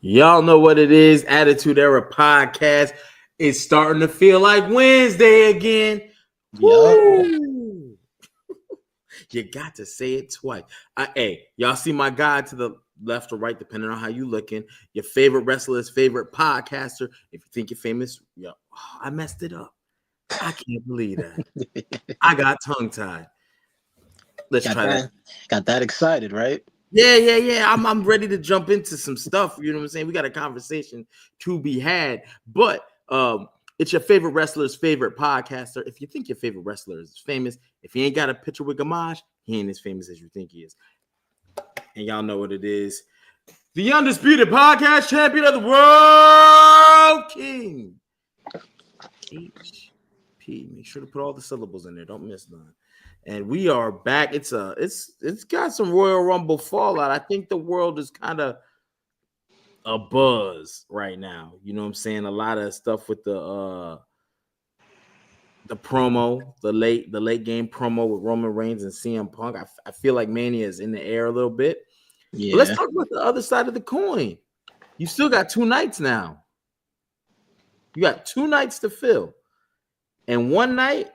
Y'all know what it is. Attitude Era Podcast is starting to feel like Wednesday again. Yup. Woo! You got to say it twice. Hey, y'all see my guy to the left or right, depending on how you looking. Your favorite wrestler's favorite podcaster. If you think you're famous, I messed it up. I can't believe that. I got tongue tied. Let's try that. Got that excited, right? Yeah. I'm ready to jump into some stuff. You know what I'm saying? We got a conversation to be had, but it's your favorite wrestler's favorite podcaster. If you think your favorite wrestler is famous, if he ain't got a picture with Gamage, he ain't as famous as you think he is. And y'all know what it is. The undisputed podcast champion of the world, King HP. Make sure to put all the syllables in there. Don't miss none. And we are back. It's got some Royal Rumble fallout. I think the world is kind of a buzz right now. You know what I'm saying? A lot of stuff with the promo, the late game promo with Roman Reigns and CM Punk. I feel like Mania is in the air a little bit. Yeah. But let's talk about the other side of the coin. You still got 2 nights now. You got 2 nights to fill. And one night,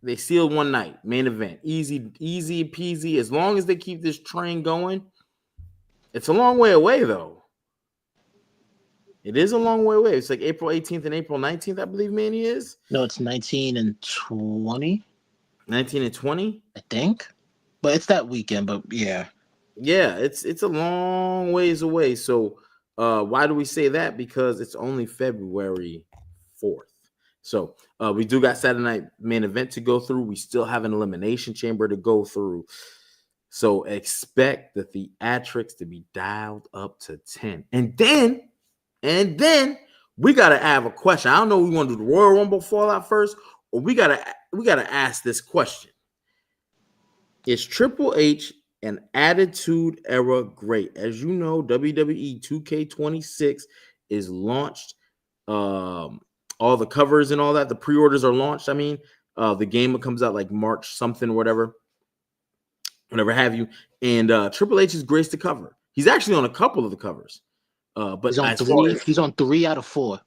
they sealed one night, main event. Easy peasy. As long as they keep this train going, it's a long way away, though. It is a long way away. It's like April 18th and April 19th, I believe Mania is. No, it's 19 and 20. 19 and 20? I think. But it's that weekend, but yeah. Yeah, it's a long ways away. So why do we say that? Because it's only February 4th. So we do got Saturday night main event to go through. We still have an elimination chamber to go through. So expect the theatrics to be dialed up to 10. And then we gotta have a question. I don't know if we want to do the Royal Rumble fallout first, or we gotta ask this question. Is Triple H an Attitude Era great? As you know, WWE 2K26 is launched. All the covers and all that, the pre-orders are launched. I mean, the game comes out like March something, whatever have you. And Triple H is graced the cover. He's actually on a couple of the covers. But he's on 3. He's on 3 out of 4.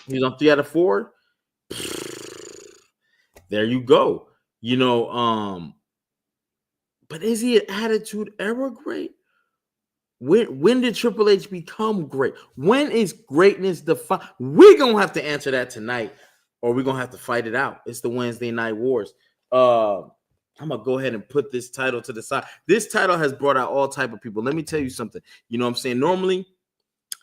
He's on 3 out of 4. There you go. You know, but is he an Attitude Era great? When did Triple H become great? When is greatness defined? We're going to have to answer that tonight, or we're going to have to fight it out. It's the Wednesday Night Wars. I'm going to go ahead and put this title to the side. This title has brought out all type of people. Let me tell you something. You know what I'm saying? Normally,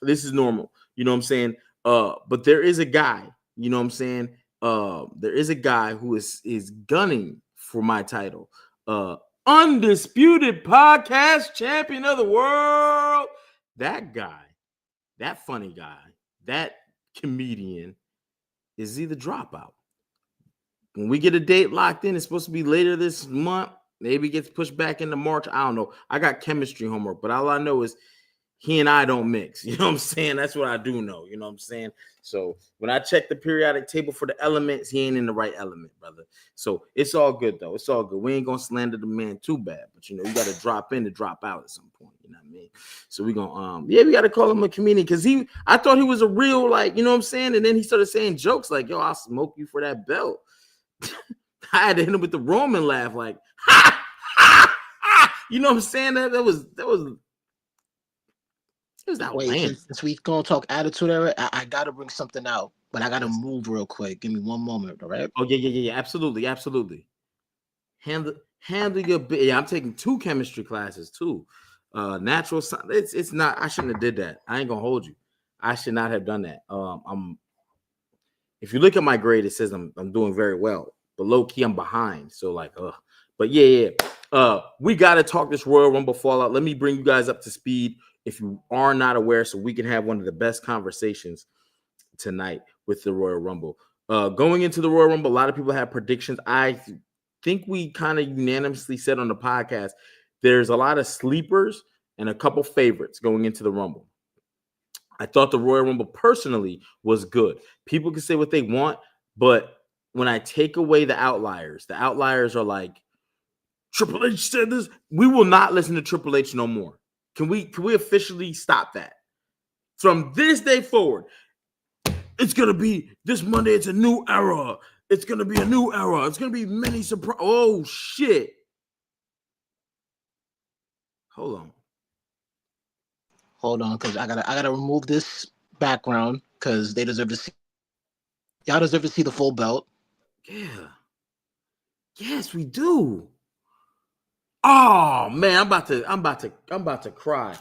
this is normal. You know what I'm saying? But there is a guy, you know what I'm saying? There is a guy who is gunning for my title. Undisputed podcast champion of the world. That guy, that funny guy, that comedian is he the dropout. When we get a date locked in, it's supposed to be later this month. Maybe it gets pushed back into March. I don't know. I got chemistry homework, but all I know is he and I don't mix. You know what I'm saying? That's what I do know. You know what I'm saying? So when I check the periodic table for the elements, he ain't in the right element, brother. So it's all good, though. It's all good. We ain't going to slander the man too bad. But, you know, you got to drop in to drop out at some point. You know what I mean? So we going to, we got to call him a comedian because I thought he was a real, like, you know what I'm saying? And then he started saying jokes like, yo, I'll smoke you for that belt. I had to hit him with the Roman laugh like, ha, ha, ha. You know what I'm saying? That was it was that way. Since we gonna talk Attitude Era, I gotta bring something out, but I gotta move real quick. Give me one moment, all right? Oh yeah. Absolutely. Handle your bit. Yeah, I'm taking 2 chemistry classes too. Natural science. It's not. I shouldn't have did that. I ain't gonna hold you. I should not have done that. If you look at my grade, it says I'm doing very well, but low key I'm behind. So like, but yeah. We gotta talk this Royal Rumble fallout. Let me bring you guys up to speed if you are not aware, so we can have one of the best conversations tonight with the Royal Rumble. Going into the Royal Rumble, a lot of people have predictions. I think we kind of unanimously said on the podcast, there's a lot of sleepers and a couple favorites going into the Rumble. I thought the Royal Rumble personally was good. People can say what they want, but when I take away the outliers are like, Triple H said this. We will not listen to Triple H no more. Can we officially stop that? from this day forward, it's gonna be this Monday. It's a new era. It's gonna be a new era. It's gonna be many surprise. Oh shit! Hold on, because I gotta remove this background because they deserve to see. Y'all deserve to see the full belt. Yeah. Yes, we do. Oh man, I'm about to cry.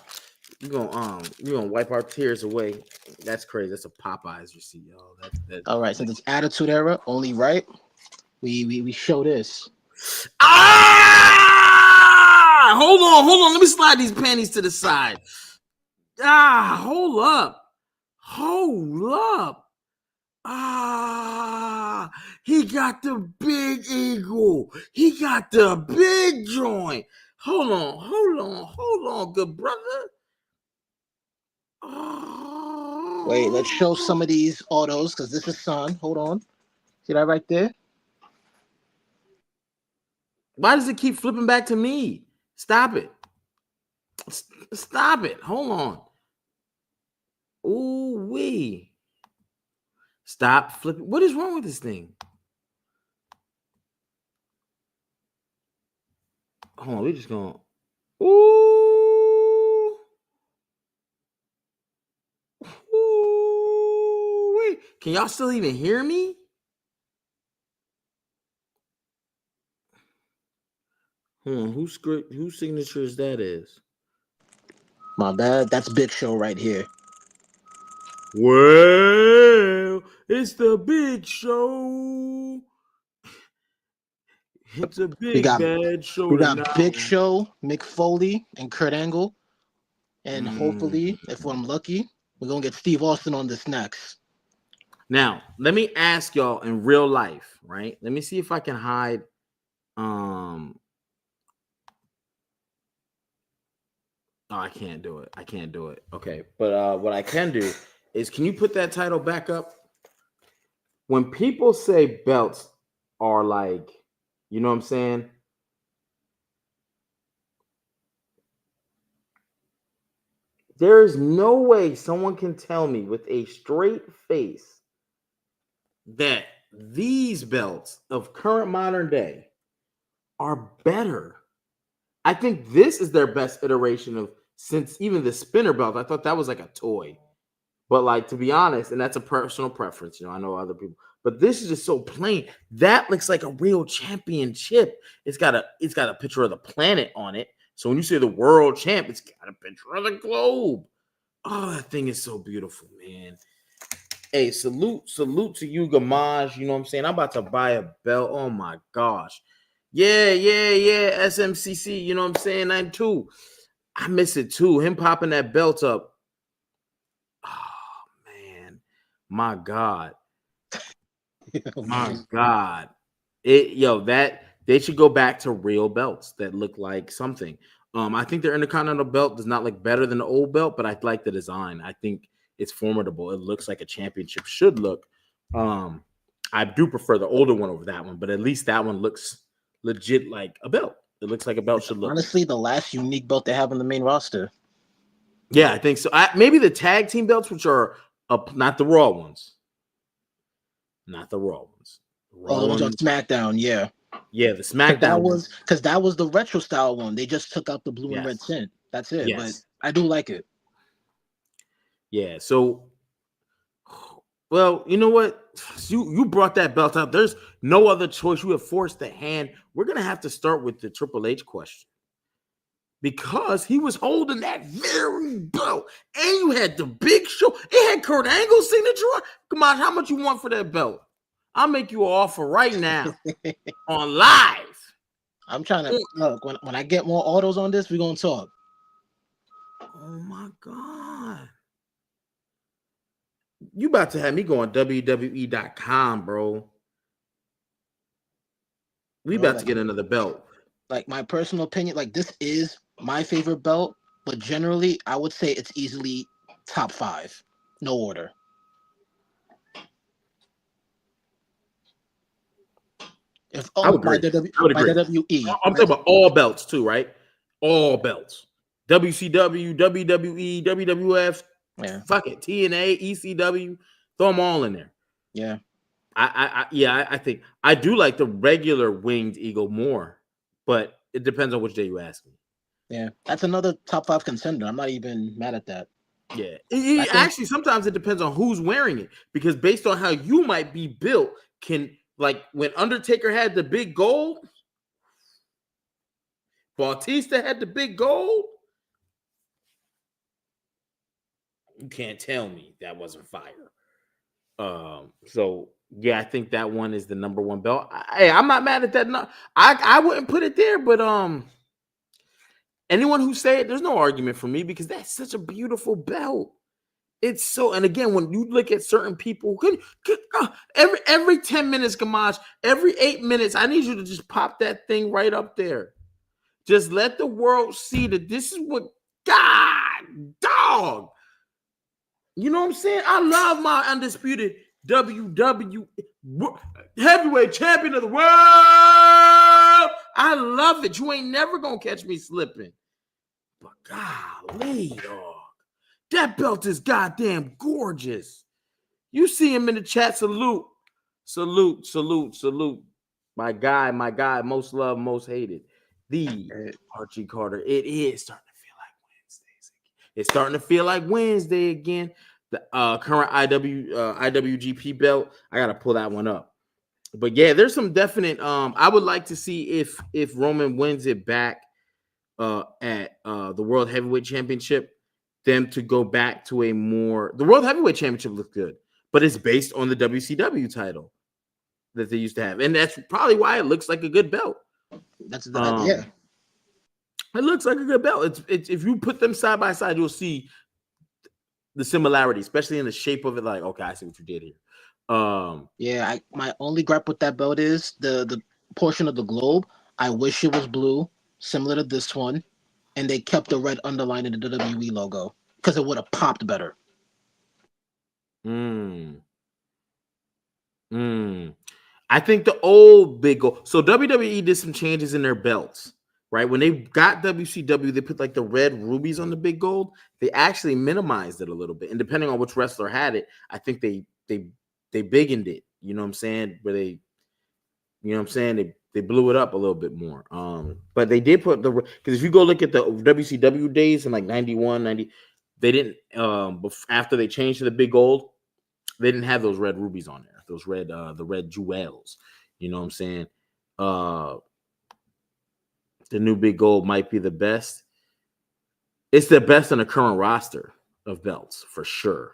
We're gonna wipe our tears away. That's crazy. That's a Popeyes receipt, y'all. That's All right, since it's Attitude Era, only right. We show this. Ah! Hold on. Let me slide these panties to the side. Hold up. He got the big eagle. He got the big joint. Hold on, good brother. Oh. Wait, let's show some of these autos because this is Son. Hold on. See that right there? Why does it keep flipping back to me? Stop it. Stop it. Hold on. Ooh wee. Stop flipping. What is wrong with this thing? Hold on, we're just going. Ooh. Ooh. Wait. Can y'all still even hear me? Hold on, whose signatures that is? My bad. That's Big Show right here. Well, it's the Big Show. It's a bad show. We got Big Show, Mick Foley, and Kurt Angle. And hopefully, if I'm lucky, we're gonna get Steve Austin on this next. Now, let me ask y'all in real life, right? Let me see if I can hide. Oh, I can't do it. Okay, but what I can do is, can you put that title back up? When people say belts are like, you know what I'm saying? There is no way someone can tell me with a straight face that these belts of current modern day are better. I think this is their best iteration of, since even the spinner belt. I thought that was like a toy. But like, to be honest, and that's a personal preference, I know other people, but this is just so plain. That looks like a real championship. It's got a picture of the planet on it. So when you say the world champ, it's got a picture of the globe. Oh, that thing is so beautiful, man. Hey, salute to you, Gamage. You know what I'm saying? I'm about to buy a belt. Oh my gosh. Yeah. SMCC, you know what I'm saying? 92. I miss it too. Him popping that belt up. Oh man, my God. My God. That they should go back to real belts that look like something. I think their Intercontinental belt does not look better than the old belt, but I like the design. I think it's formidable. It looks like a championship should look. I do prefer the older one over that one, but at least that one looks legit like a belt. It looks like a belt should look. Honestly, the last unique belt they have on the main roster. Yeah, I think so. Maybe the tag team belts, which are not the Raw ones. Not the Raw ones. The ones on SmackDown, yeah. Yeah, the SmackDown. Because that was the retro style one. They just took out the blue and red tint. That's it. Yes. But I do like it. Yeah. So, well, you know what? You brought that belt up. There's no other choice. You have forced the hand. We're gonna have to start with the Triple H question, because he was holding that very belt, and you had the Big Show. It had Kurt Angle's signature. Come on, how much you want for that belt? I'll make you an offer right now on live. I'm trying to look. When I get more autos on this, we're gonna talk. Oh my God. You about to have me going WWE.com, bro. We about to get another belt. Like, my personal opinion, like, this is my favorite belt, but generally I would say it's easily top 5. No order. I would agree. WWE. I'm talking about all belts too, right? All belts. WCW, WWE, WWF, Yeah. Fuck it. TNA, ECW, throw them all in there. Yeah. I think I do like the regular winged eagle more, but it depends on which day you ask me. Yeah. That's another top 5 contender. I'm not even mad at that. Yeah. Actually, Sometimes it depends on who's wearing it, because based on how you might be built, can, like when Undertaker had the big gold, Bautista had the big gold. You can't tell me that wasn't fire. So yeah, I think that one is the number one belt. Hey, I'm not mad at that. No, I wouldn't put it there, but anyone who say it, there's no argument for me, because that's such a beautiful belt. It's so, and again, when you look at certain people, every 10 minutes, Gamache, every 8 minutes, I need you to just pop that thing right up there. Just let the world see that this is what, God, dog. You know what I'm saying? I love my undisputed WWE heavyweight champion of the world. I love it. You ain't never gonna catch me slipping. But golly, dog, that belt is goddamn gorgeous. You see him in the chat. Salute. My guy, most loved, most hated. The Archie Carter. It is starting to feel like Wednesdays. It's starting to feel like Wednesday again. The current IWGP belt. I gotta pull that one up. But yeah, there's some definite. I would like to see if Roman wins it back at the World Heavyweight Championship, them to go back to a more. The World Heavyweight Championship looks good, but it's based on the WCW title that they used to have, and that's probably why it looks like a good belt. That's yeah. It looks like a good belt. It's if you put them side by side, you'll see the similarity, especially in the shape of it. Like, okay, I see what you did here. Yeah, my only gripe with that belt is the portion of the globe. I wish it was blue, similar to this one, and they kept the red underline in the WWE logo, because it would have popped better. I think the old big goal. So WWE did some changes in their belts, right? When they got WCW, they put like the red rubies on the big gold. They actually minimized it a little bit, and depending on which wrestler had it, I think they biggened it. You know what I'm saying? Where they, you know what I'm saying? They blew it up a little bit more. But they did put because if you go look at the WCW days in like 91, 90, they didn't after they changed to the big gold, they didn't have those red rubies on there. Those red the red jewels. You know what I'm saying? The new big gold might be the best. It's the best in the current roster of belts, for sure.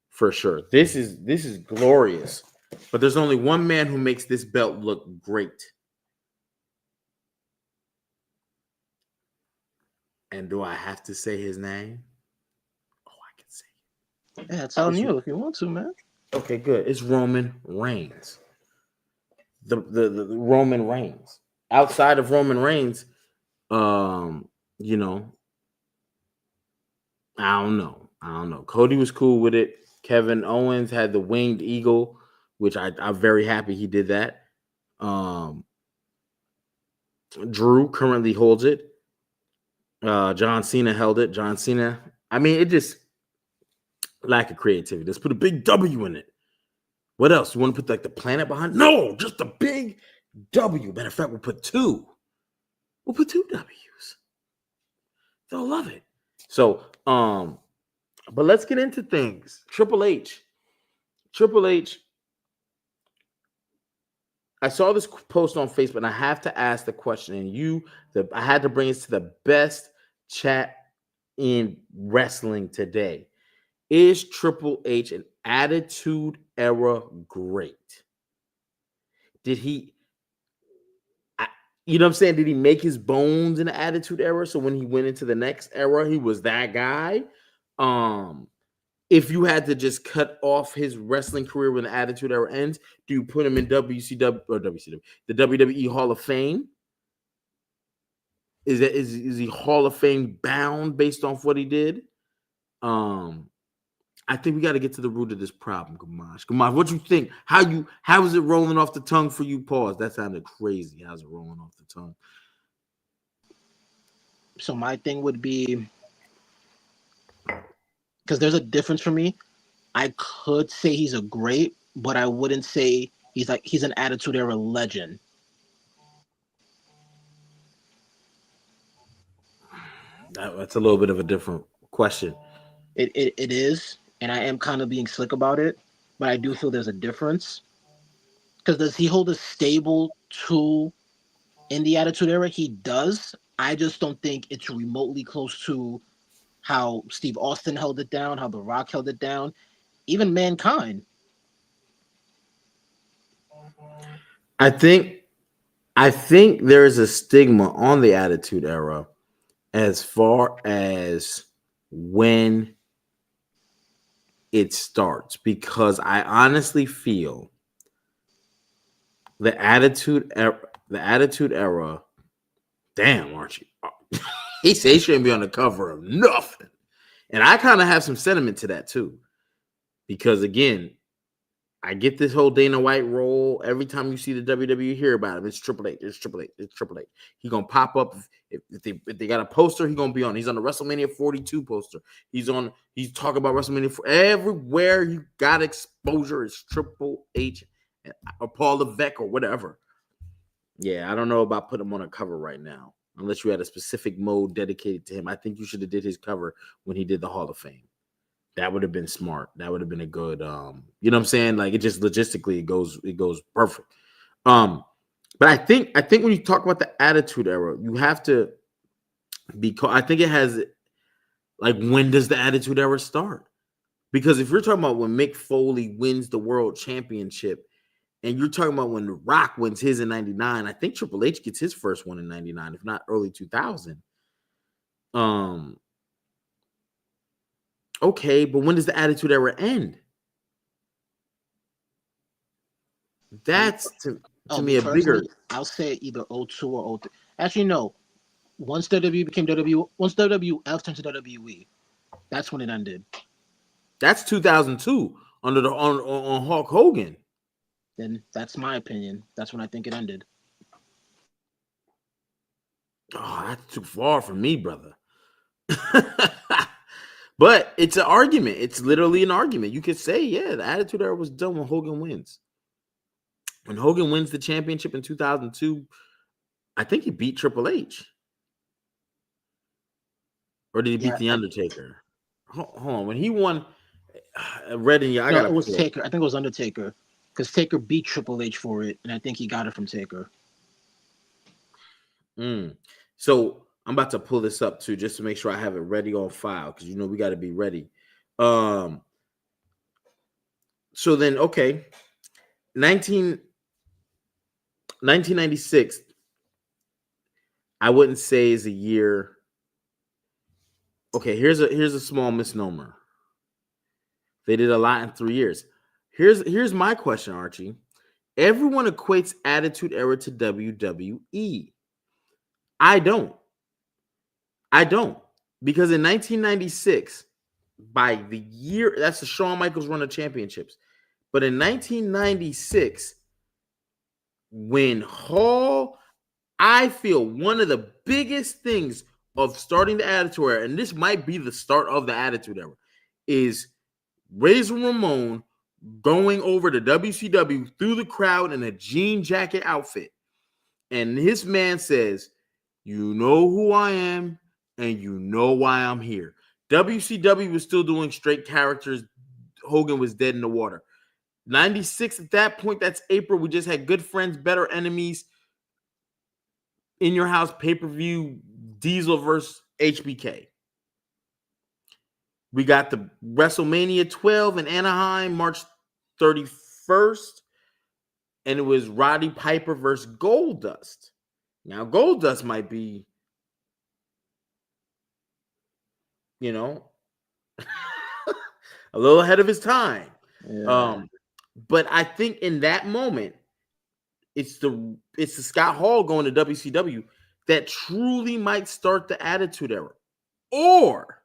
For sure. This is glorious. But there's only one man who makes this belt look great. And do I have to say his name? Oh, I can say it. Yeah, it's on you if you want to, man. Okay, good. It's Roman Reigns. The Roman Reigns. Outside of Roman Reigns, you know, I don't know. Cody was cool with it. Kevin Owens had the winged eagle, which I'm very happy he did that. Drew currently holds it. John Cena held it. John Cena. I mean, it just lack of creativity. Let's put a big W in it. What else? You want to put like the planet behind? No, just a big W. Matter of fact, we'll put two. We'll put two W's. They'll love it. So, but let's get into things. Triple H. I saw this post on Facebook, and I have to ask the question. And I had to bring it to the best chat in wrestling today. Is Triple H an Attitude Era great? Did he? You know what I'm saying? Did he make his bones in the Attitude Era? So when he went into the next era, he was that guy. If you had to just cut off his wrestling career when the Attitude Era ends, do you put him in the WWE Hall of Fame? Is he Hall of Fame bound based off what he did? I think we got to get to the root of this problem, Gamache. Gamache, what you think? How is it rolling off the tongue for you? Pause. That sounded crazy. How's it rolling off the tongue? So my thing would be, because there's a difference for me. I could say he's a great, but I wouldn't say he's an Attitude Era legend. That's a little bit of a different question. It is, and I am kind of being slick about it, but I do feel there's a difference. Because does he hold a stable to in the Attitude Era? He does. I just don't think it's remotely close to how Steve Austin held it down, how The Rock held it down, even Mankind. I think I think there's a stigma on the Attitude Era as far as when it starts, because I honestly feel the Attitude Era. Damn, Archie. He said he shouldn't be on the cover of nothing. And I kind of have some sentiment to that too. Because again, I get this whole Dana White role. Every time you see the WWE hear about him, it's Triple H. It's Triple H. It's Triple H. He gonna pop up if they got a poster. He gonna be on. He's on the WrestleMania 42 poster. He's on. He's talking about WrestleMania everywhere. You got exposure. It's Triple H or Paul Levesque or whatever. Yeah, I don't know about putting him on a cover right now, unless you had a specific mode dedicated to him. I think you should have did his cover when he did the Hall of Fame. That would have been smart. That would have been a good, you know what I'm saying? Like it just logistically it goes perfect. But I think when you talk about the Attitude Era, you have to I think it has like, when does the Attitude Era start? Because if you're talking about when Mick Foley wins the world championship, and you're talking about when The Rock wins his in 99, I think Triple H gets his first one in 99, if not early 2000. Okay, but when does the Attitude Era end? That's to me a bigger. I'll say either 02 or 03. Actually, no. Once WWE became WWE, once WWF turned to WWE, that's when it ended. That's 2002 under the on Hulk Hogan. Then that's my opinion. That's when I think it ended. Oh, that's too far from me, brother. But it's an argument. It's literally an argument. You could say, yeah, the Attitude Era was done when Hogan wins. When Hogan wins the championship in 2002, I think he beat Triple H. Or did he beat The Undertaker? Hold on. When he won, Red and I got it was Taker. I think it was Undertaker. Because Taker beat Triple H for it, and I think he got it from Taker. So I'm about to pull this up too, just to make sure I have it ready on file, because we got to be ready. So then, okay, 1996, I wouldn't say is a year. Okay, here's a small misnomer. They did a lot in 3 years. Here's my question, Archie. Everyone equates Attitude Era to WWE. I don't. Because in 1996, by the year, that's the Shawn Michaels run of championships. But in 1996, when Hall, I feel one of the biggest things of starting the Attitude Era, and this might be the start of the Attitude Era, is Razor Ramon going over to WCW through the crowd in a jean jacket outfit. And his man says, "You know who I am, and you know why I'm here." WCW was still doing straight characters. Hogan was dead in the water. 96 at that point, that's April. We just had Good Friends, Better Enemies, In Your House pay-per-view, Diesel versus HBK. We got the WrestleMania 12 in Anaheim, March 31st. And it was Roddy Piper versus Goldust. Now, Goldust might be, a little ahead of his time. Yeah. But I think in that moment, it's the Scott Hall going to WCW that truly might start the Attitude Era. Or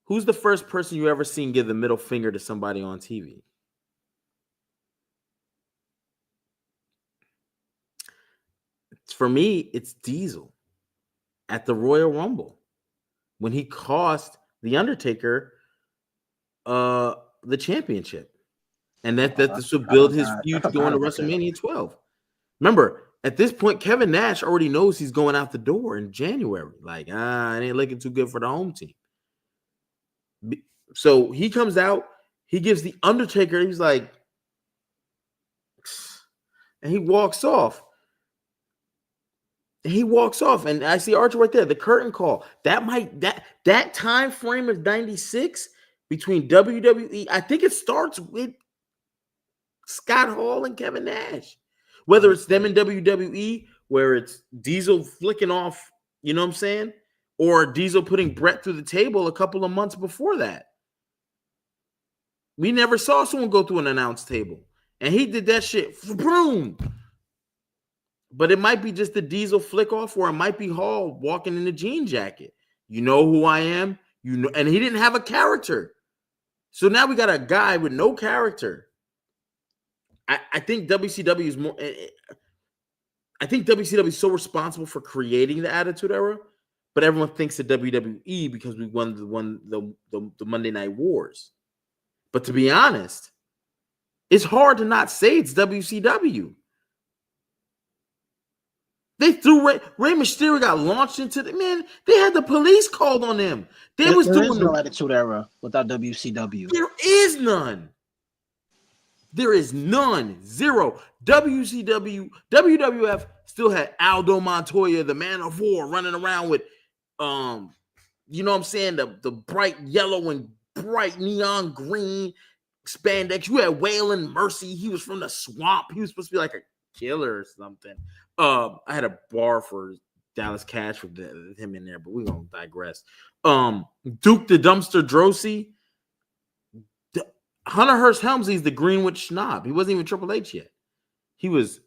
who's the first person you ever seen give the middle finger to somebody on TV? For me, it's Diesel at the Royal Rumble when he cost The Undertaker the championship. And that this would build his feud going to WrestleMania 12. Remember, at this point, Kevin Nash already knows he's going out the door in January. Like, it ain't looking too good for the home team. So he comes out, he gives The Undertaker, he's like, and he walks off. And I see Archer right there, the curtain call. That time frame of 96 between WWE, I think it starts with Scott Hall and Kevin Nash. Whether it's them in WWE, where it's Diesel flicking off, you know what I'm saying? Or Diesel putting Brett through the table a couple of months before that. We never saw someone go through an announce table. And he did that shit. Boom. But it might be just the Diesel flick off, or it might be Hall walking in a jean jacket. You know who I am? You know, and he didn't have a character. So now we got a guy with no character. I think WCW is more. I think WCW is so responsible for creating the Attitude Era, but everyone thinks of WWE because we won the Monday Night Wars. But to be honest, it's hard to not say it's WCW. They threw Rey Mysterio got launched into the man. They had the police called on them. There is no Attitude Era without WCW. There is none. There is none. Zero. WCW, WWF still had Aldo Montoya, the Man of War, running around with, you know what I'm saying, the bright yellow and bright neon green spandex. You had Waylon Mercy. He was from the swamp. He was supposed to be like a killer or something. I had a bar for Dallas Cash with him in there, but we're gonna digress. Duke the Dumpster Drosy. Hunter Hearst Helmsley's the Greenwood Schnob. He wasn't even Triple H yet. He was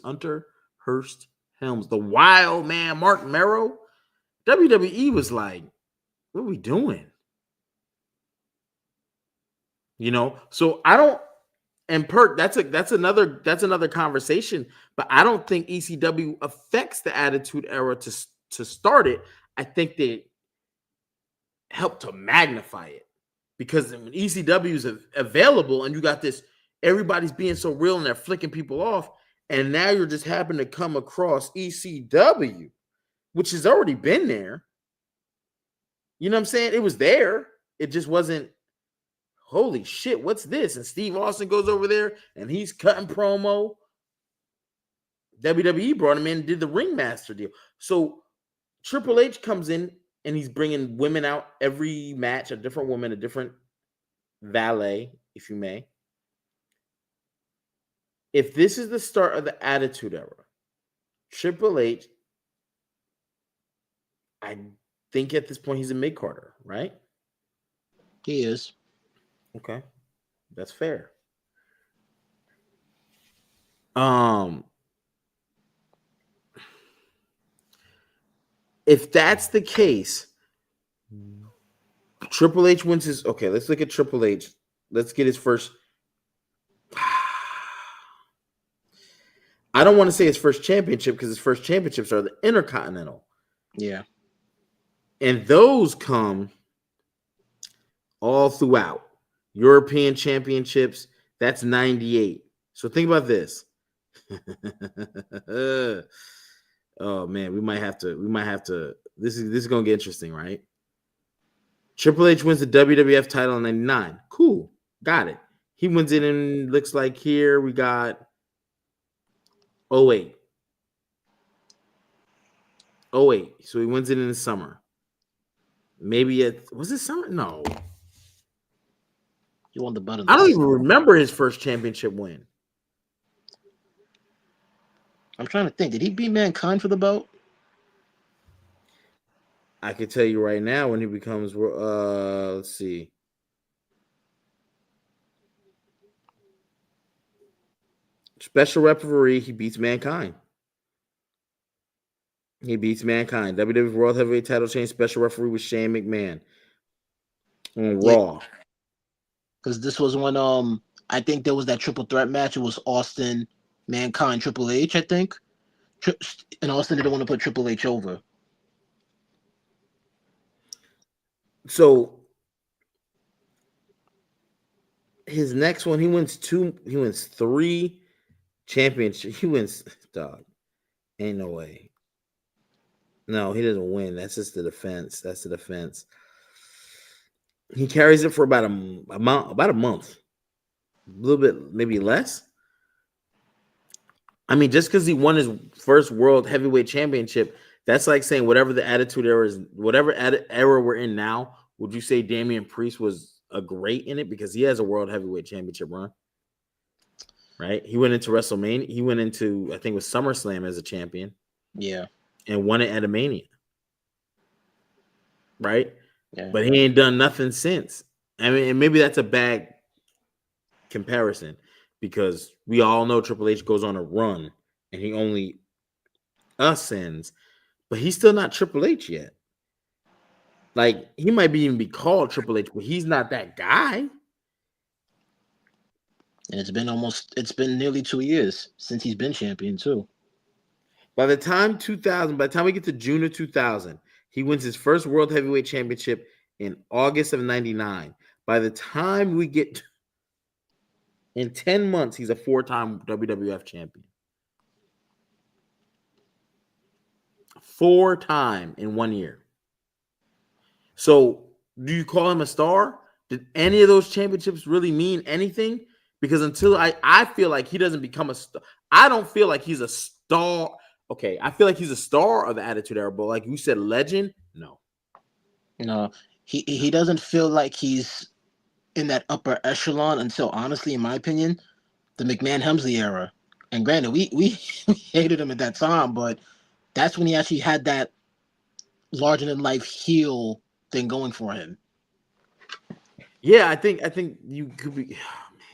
Hunter Hearst Helms, the wild man, Mark Merrow. WWE was like, what are we doing? You know, so I don't. And Perk, that's another conversation. But I don't think ECW affects the Attitude Era to start it. I think they help to magnify it. Because when ECW is available and you got this, everybody's being so real and they're flicking people off, and now you're just happen to come across ECW, which has already been there. You know what I'm saying? It was there. It just wasn't, holy shit, what's this? And Steve Austin goes over there and he's cutting promo. WWE brought him in and did the Ringmaster deal. So Triple H comes in and he's bringing women out every match, a different woman, a different valet, if you may. If this is the start of the Attitude Era, Triple H, I think at this point he's a mid-carder, right? He is. Okay. That's fair. If that's the case, Triple H wins his. Okay, let's look at Triple H. Let's get his first. I don't want to say his first championship because his first championships are the Intercontinental. Yeah. And those come all throughout. European championships, that's 98. So think about this. Oh man, we might have to. This is gonna get interesting, right? Triple H wins the WWF title in 99. Cool, got it. He wins it in, looks like here we got 08. 08. So he wins it in the summer. Maybe was it summer? No. You won the belt. I don't even remember his first championship win. I'm trying to think. Did he beat Mankind for the belt? I can tell you right now when he becomes, let's see. Special referee, he beats Mankind. He beats Mankind. WWE World Heavyweight Title change. Special referee was Shane McMahon on Raw. Because this was when I think there was that triple threat match. It was Austin, Mankind, Triple H, I think. And Austin didn't want to put Triple H over. So his next one, he wins 3 championships. He wins, dog. Ain't no way. No, he doesn't win. That's just the defense. That's the defense. He carries it for about a month, a little bit, maybe less. I mean, just because he won his first world heavyweight championship, that's like saying whatever the attitude era is, whatever era we're in now, would you say Damian Priest was a great in it because he has a world heavyweight championship run? Right? He went into WrestleMania. He went into, I think it was SummerSlam as a champion. Yeah. And won it at a Mania. Right? Yeah. But he ain't done nothing since. I mean, and maybe that's a bad comparison because we all know Triple H goes on a run and he only ascends, but he's still not Triple H yet. Like, he might even be called Triple H, but he's not that guy. And it's been nearly 2 years since he's been champion too. By the time we get to June of 2000, he wins his first World Heavyweight Championship in August of 99. By the time we get in 10 months, he's a 4-time WWF champion. 4-time in 1 year. So, do you call him a star? Did any of those championships really mean anything? Because until I feel like he doesn't become a star. I don't feel like he's a star. Okay, I feel like he's a star of the Attitude Era, but like you said, legend? No. No, he doesn't feel like he's in that upper echelon until, honestly, in my opinion, the McMahon Helmsley era. And granted, we hated him at that time, but that's when he actually had that larger than life heel thing going for him. Yeah, I think you could be. Oh, man.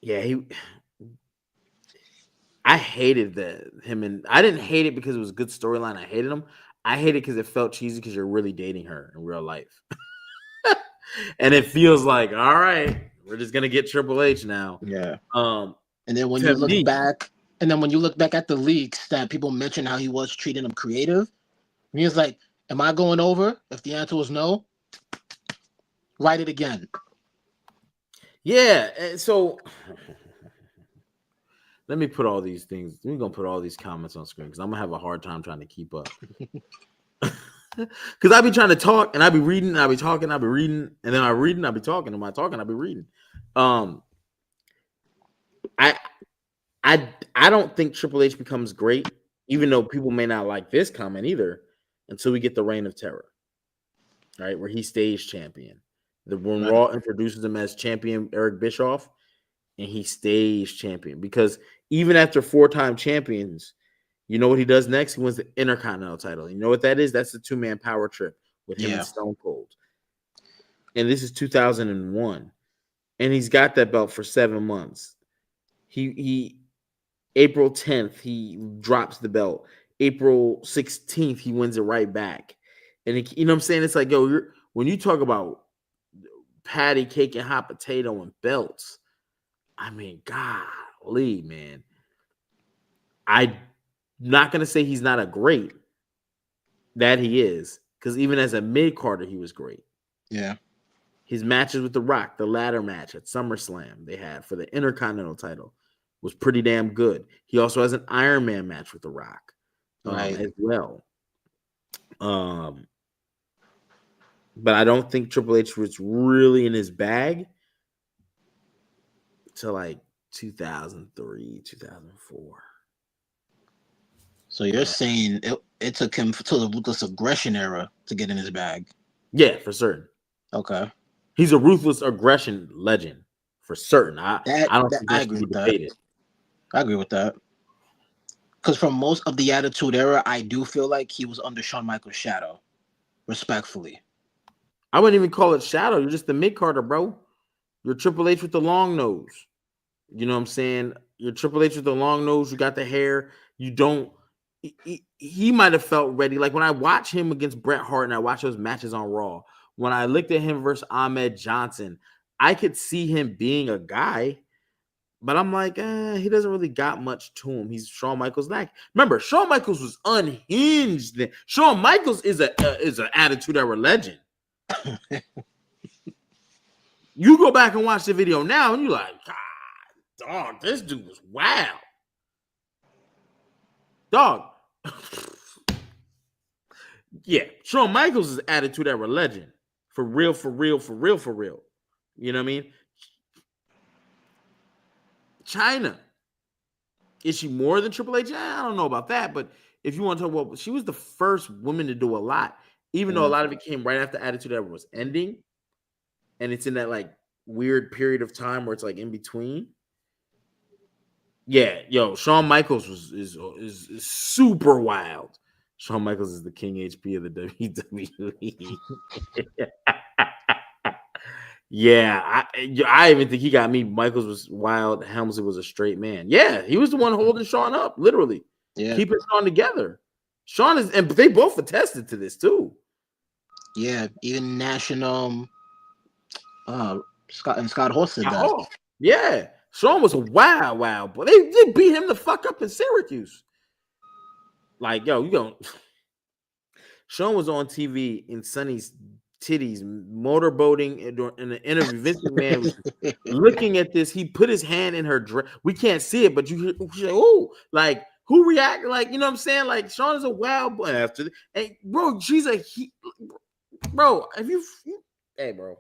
Yeah, I hated him, and I didn't hate it because it was a good storyline. I hated him. I hated it because it felt cheesy because you're really dating her in real life, and it feels like, all right, we're just gonna get Triple H now. Yeah. And then when you look back at the leaks that people mentioned how he was treating him creative, he was like, "Am I going over? If the answer was no, write it again." Yeah. So let me put all these things. We're gonna put all these comments on screen because I'm gonna have a hard time trying to keep up. Because I be trying to talk and I be reading, I be talking, I be reading, and then I reading, I be talking, and I talking, I be reading. I don't think Triple H becomes great, even though people may not like this comment either, until we get the Reign of Terror, right? Where he stays champion. When Raw introduces him as champion Eric Bischoff, and he stays champion. Because even after 4-time champions, you know what he does next? He wins the Intercontinental title. You know what that is? That's the 2-man power trip with him and Stone Cold. And this is 2001. And he's got that belt for 7 months. He April 10th, he drops the belt. April 16th, he wins it right back. And you know what I'm saying? It's like, yo, when you talk about patty, cake, and hot potato and belts, I mean, golly, man. I'm not going to say he's not a great. That he is. Because even as a mid-carder, he was great. Yeah. His matches with The Rock, the ladder match at SummerSlam they had for the Intercontinental title, was pretty damn good. He also has an Iron Man match with The Rock as well. But I don't think Triple H was really in his bag till like 2003, 2004. So you're saying it took him to the Ruthless Aggression era to get in his bag? Yeah, for certain. Okay. He's a Ruthless Aggression legend for certain. I agree with that. I agree with that. Because from most of the Attitude Era, I do feel like he was under Shawn Michaels' shadow. Respectfully. I wouldn't even call it shadow. You're just the mid-carder, bro. You're Triple H with the long nose. You know what I'm saying? You're Triple H with the long nose. You got the hair. You don't. He might have felt ready. Like when I watch him against Bret Hart and I watch those matches on Raw, when I looked at him versus Ahmed Johnson, I could see him being a guy, But I'm like, he doesn't really got much to him. He's Shawn Michaels like. Remember, Shawn Michaels was unhinged. Then Shawn Michaels is an Attitude Era legend. You go back and watch the video now, and you're like, God, dog, this dude was wild. Dog. Yeah, Shawn Michaels is Attitude Era legend. For real, for real, for real, for real. You know what I mean? China. Is she more than Triple H? I don't know about that, but if you want to talk about, she was the first woman to do a lot, even though a lot of it came right after Attitude Era was ending, and it's in that like weird period of time where it's like in between. Yeah, yo, Shawn Michaels is super wild. Shawn Michaels is the King HP of the WWE. Yeah, I even think he got me. Michaels was wild. Helmsley was a straight man. Yeah, he was the one holding Shawn up, literally. Yeah. Keeping Shawn together. Shawn is, and they both attested to this too. Yeah, even Nash and Scott Hall said that. Oh, yeah, Shawn was a wild boy. They beat him the fuck up in Syracuse. Like, yo, you don't. Shawn was on TV in Sonny's titties, motorboating in an interview. Vince McMahon was looking at this. He put his hand in her dress. We can't see it, but you she's like, oh, like who reacted? Like, you know what I'm saying? Like, Shawn is a wild boy after. Hey, bro, she's a bro. Have you? Hey, bro.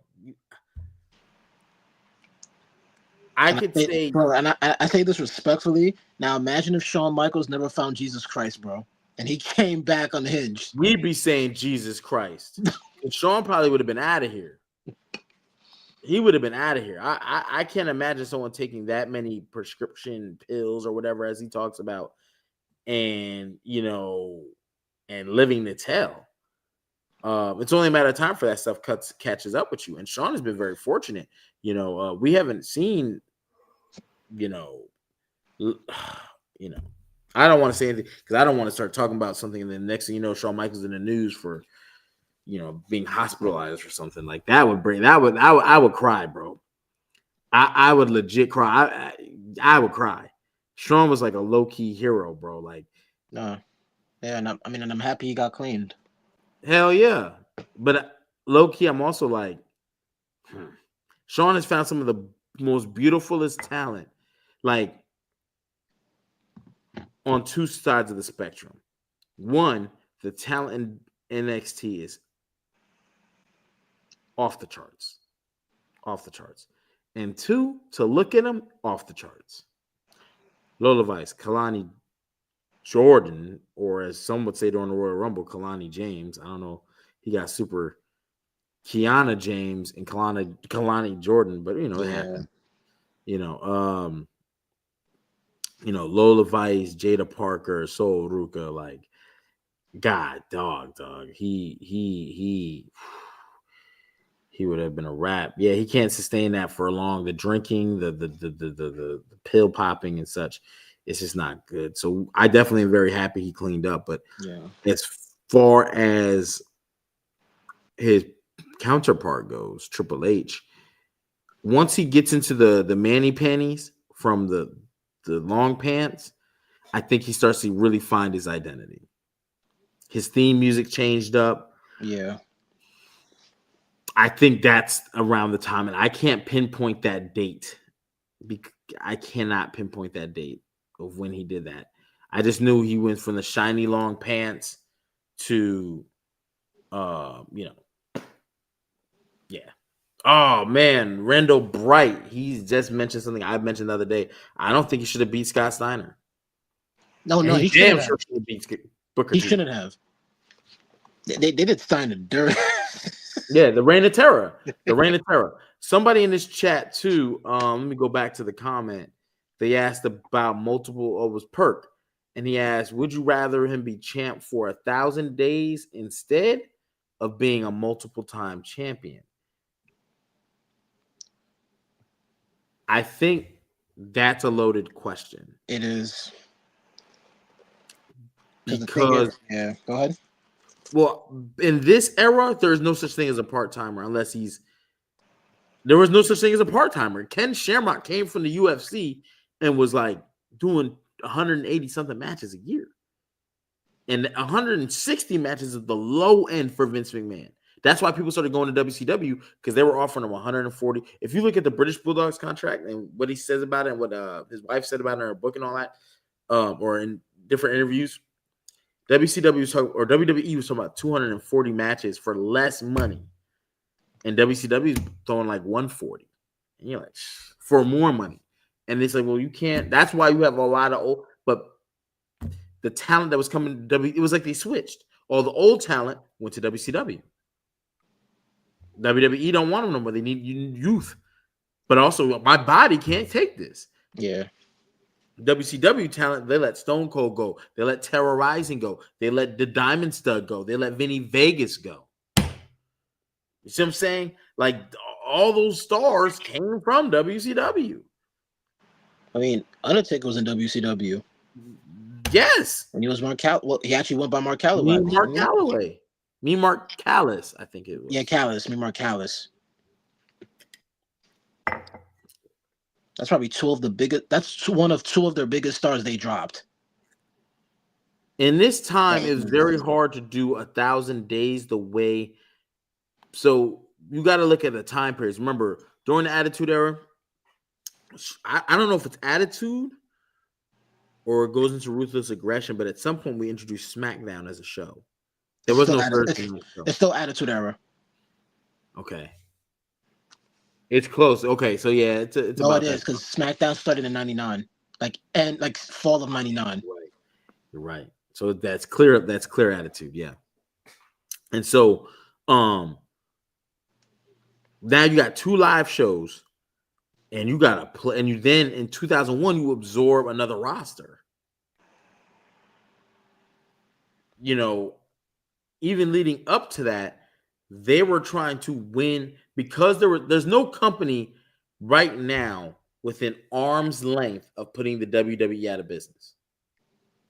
I could say, bro, and I say this respectfully. Now, imagine if Shawn Michaels never found Jesus Christ, bro, and he came back unhinged. we'd be saying Jesus Christ. And Shawn probably would have been out of here. He would have been out of here. I can't imagine someone taking that many prescription pills or whatever, as he talks about, and and living to tell. It's only a matter of time for that stuff catches up with you. And Shawn has been very fortunate. We haven't seen, I don't want to say anything because I don't want to start talking about something, and then next thing you know, Shawn Michaels in the news for, being hospitalized or something like that. I would cry, bro. I would legit cry. I would cry. Shawn was like a low key hero, bro. Like, yeah, and I'm happy he got cleaned. Hell yeah, but low key, I'm also like, Shawn has found some of the most beautifulest talent, like on two sides of the spectrum. One, the talent in NXT is off the charts, and two, to look at him, off the charts. Lola Vice, Kalani Jordan, or as some would say during the Royal Rumble, Kalani James. I don't know. He got super Kiana James and Kalani Jordan, but it happened. Lola Vice, Jada Parker, Sol Ruka, like, God, dog. He would have been a wrap. Yeah, he can't sustain that for long. The drinking, the pill popping and such, it's just not good. So I definitely am very happy he cleaned up. But as far as his counterpart goes, Triple H, once he gets into the manny panties from the long pants, I think he starts to really find his identity. His theme music changed up. Yeah. I think that's around the time, and I can't pinpoint that date. I cannot pinpoint that date of when he did that. I just knew he went from the shiny long pants to, yeah. Oh man, Randall Bright. He just mentioned something I mentioned the other day. I don't think he should have beat Scott Steiner. No, he shouldn't have. Should have beat Booker He T. shouldn't have. They did Steiner dirt. Yeah, the Reign of Terror. The Reign of Terror. Somebody in this chat too. Let me go back to the comment. They asked about multiple. It was Perk, and he asked, "Would you rather him be champ for 1,000 days instead of being a multiple-time champion?" I think that's a loaded question. It is. Because go ahead. Well, in this era, there's no such thing as a part-timer unless he's There was no such thing as a part-timer. Ken Shamrock came from the UFC and was like doing 180 something matches a year. And 160 matches is the low end for Vince McMahon. That's why people started going to WCW, because they were offering him 140. If you look at the British Bulldogs contract and what he says about it and what his wife said about it in her book and all that, or in different interviews, WCW was talking, or WWE was talking about 240 matches for less money. And WCW is throwing like 140. And you're like, for more money. And it's like, well, you can't. That's why you have a lot of old, but the talent that was coming to it was like they switched. All the old talent went to WCW. WWE don't want them no more. They need youth. But also, my body can't take this. Yeah. WCW talent, they let Stone Cold go. They let Terror Rising go. They let the Diamond Stud go. They let Vinny Vegas go. You see what I'm saying? Like, all those stars came from WCW. I mean, Undertaker was in WCW. Yes. And he was he actually went by Mark Calloway. Mark Callis, I think it was. Yeah, Mark Callis. That's probably two of the biggest. That's one of two of their biggest stars they dropped. In this time, it was very hard to do 1,000 days the way. So you got to look at the time periods. Remember, during the Attitude Era, I don't know if it's Attitude or it goes into Ruthless Aggression, but at some point we introduced SmackDown as a show. There was no Thursday night show. It's still Attitude Era. Okay. It's close. Okay, so yeah, it's no, it is, because SmackDown started in '99, like fall of '99. Right. You're right. So that's clear. That's clear Attitude. Yeah. And so, now you got 2 live shows, and you got to play. And you then in 2001 you absorb another roster. You know, even leading up to that, they were trying to win because there's no company right now within arm's length of putting the WWE out of business.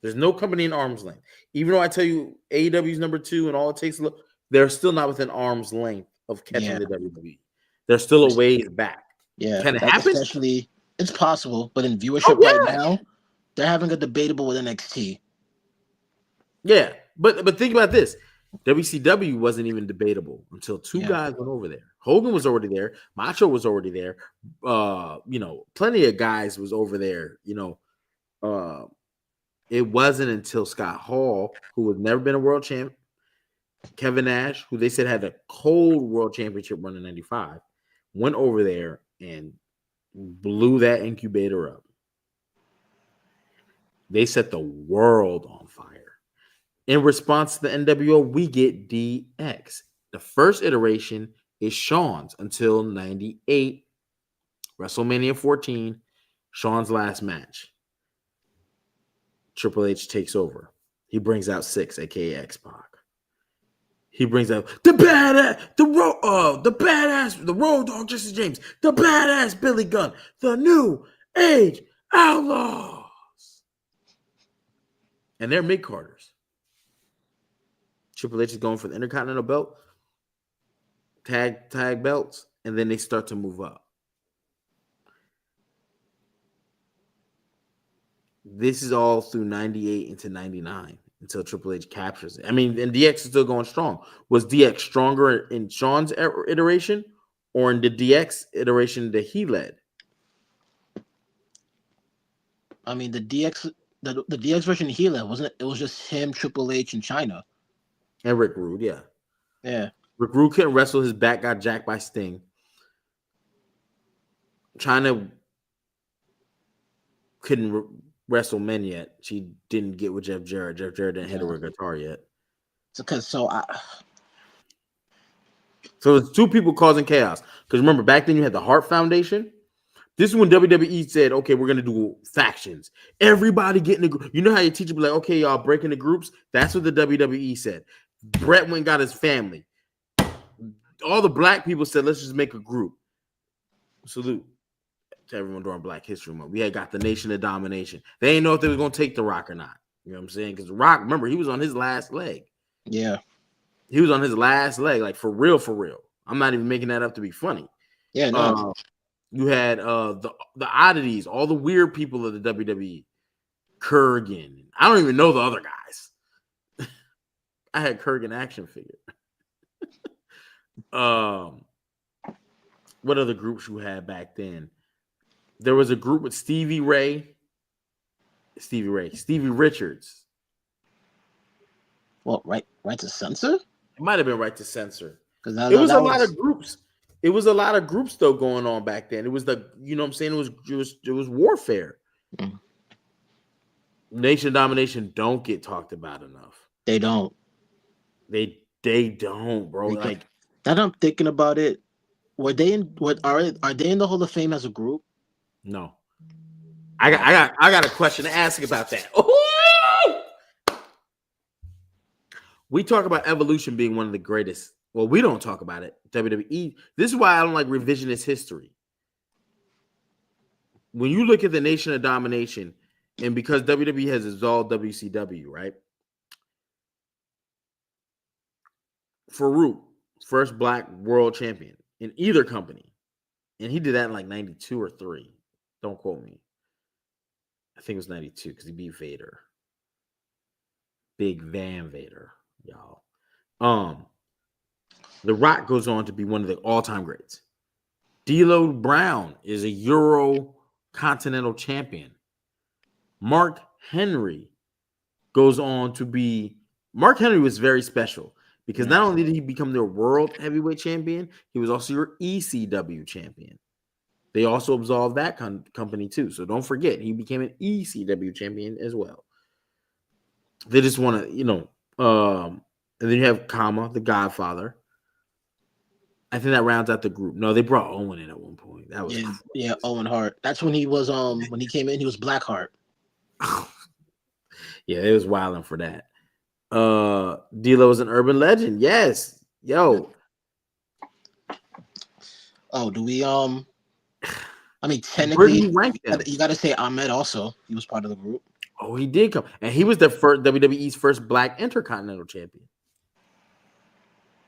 There's no company in arm's length. Even though I tell you AEW is number 2 and all it takes, they're still not within arm's length of catching the WWE. They're still a ways back. Yeah. Can it happen? Especially, it's possible, but in viewership right now, they're having a debatable with NXT. Yeah, but think about this. WCW wasn't even debatable until 2 guys went over there. Hogan was already there. Macho was already there. Plenty of guys was over there. It wasn't until Scott Hall, who had never been a world champ, Kevin Nash, who they said had a cold world championship run in '95, went over there and blew that incubator up. They set the world on fire. In response to the NWO, we get DX. The first iteration is Shawn's until 98, WrestleMania 14, Shawn's last match. Triple H takes over. He brings out 6, aka X-Pac. He brings out the badass, the Road Dogg Jesse James, the badass Billy Gunn, the New Age Outlaws. And they're mid-carders. Triple H is going for the Intercontinental belt, tag belts, and then they start to move up. This is all through 98 into 99 until Triple H captures it. I mean, and DX is still going strong. Was DX stronger in Shawn's iteration or in the DX iteration that he led? I mean, the DX version he led, wasn't it? It was just him, Triple H, and Chyna. And Rick Rude, yeah. Yeah. Rick Rude couldn't wrestle. His back got jacked by Sting. Chyna couldn't wrestle men yet. She didn't get with Jeff Jarrett. Jeff Jarrett didn't hit her with a guitar yet. So it's 2 people causing chaos. Because remember, back then you had the Hart Foundation. This is when WWE said, okay, we're going to do factions. Everybody get in a group. You know how your teacher be like, okay, y'all break into groups? That's what the WWE said. Brett went and got his family. All the black people said, let's just make a group. Salute to everyone during Black History Month. We had got the Nation of Domination. They didn't know if they were going to take The Rock or not. You know what I'm saying? Because The Rock, remember, he was on his last leg. Yeah. He was on his last leg, like for real, for real. I'm not even making that up to be funny. Yeah, no. You had the oddities, all the weird people of the WWE. Kurgan. I don't even know the other guys. I had Kurgan action figure. What other groups you had back then? There was a group with Stevie Richards. Well, right to censor? It might have been Right to Censor. Because It was a lot of groups. It was a lot of groups though going on back then. It was you know what I'm saying? It was warfare. Mm. Nation Domination don't get talked about enough. They don't. They don't, bro. Like that I'm thinking about it. Were they in are they in the Hall of Fame as a group? No. I got a question to ask about that. Ooh! We talk about Evolution being one of the greatest. Well, we don't talk about it. WWE. This is why I don't like revisionist history. When you look at the Nation of Domination, and because WWE has dissolved WCW, right? Farouk, first black world champion in either company. And he did that in like 92 or 3. Don't quote me. I think it was 92 because he beat Vader. Big Van Vader, y'all. The Rock goes on to be one of the all-time greats. D'Lo Brown is a Euro Continental champion. Mark Henry goes on to be... Mark Henry was very special because not only did he become their world heavyweight champion, he was also your ECW champion. They also absolved that company too. So don't forget, he became an ECW champion as well. They just want to, and then you have Kama, the Godfather. I think that rounds out the group. No, they brought Owen in at one point. That was Owen Hart. That's when he was when he came in, he was Blackheart. Yeah, it was wilding for that. D'Lo is an urban legend. Yes. Yo. Oh, do we I mean, technically, you got to say Ahmed also. He was part of the group. Oh, he did come. And he was the first WWE's first black intercontinental champion.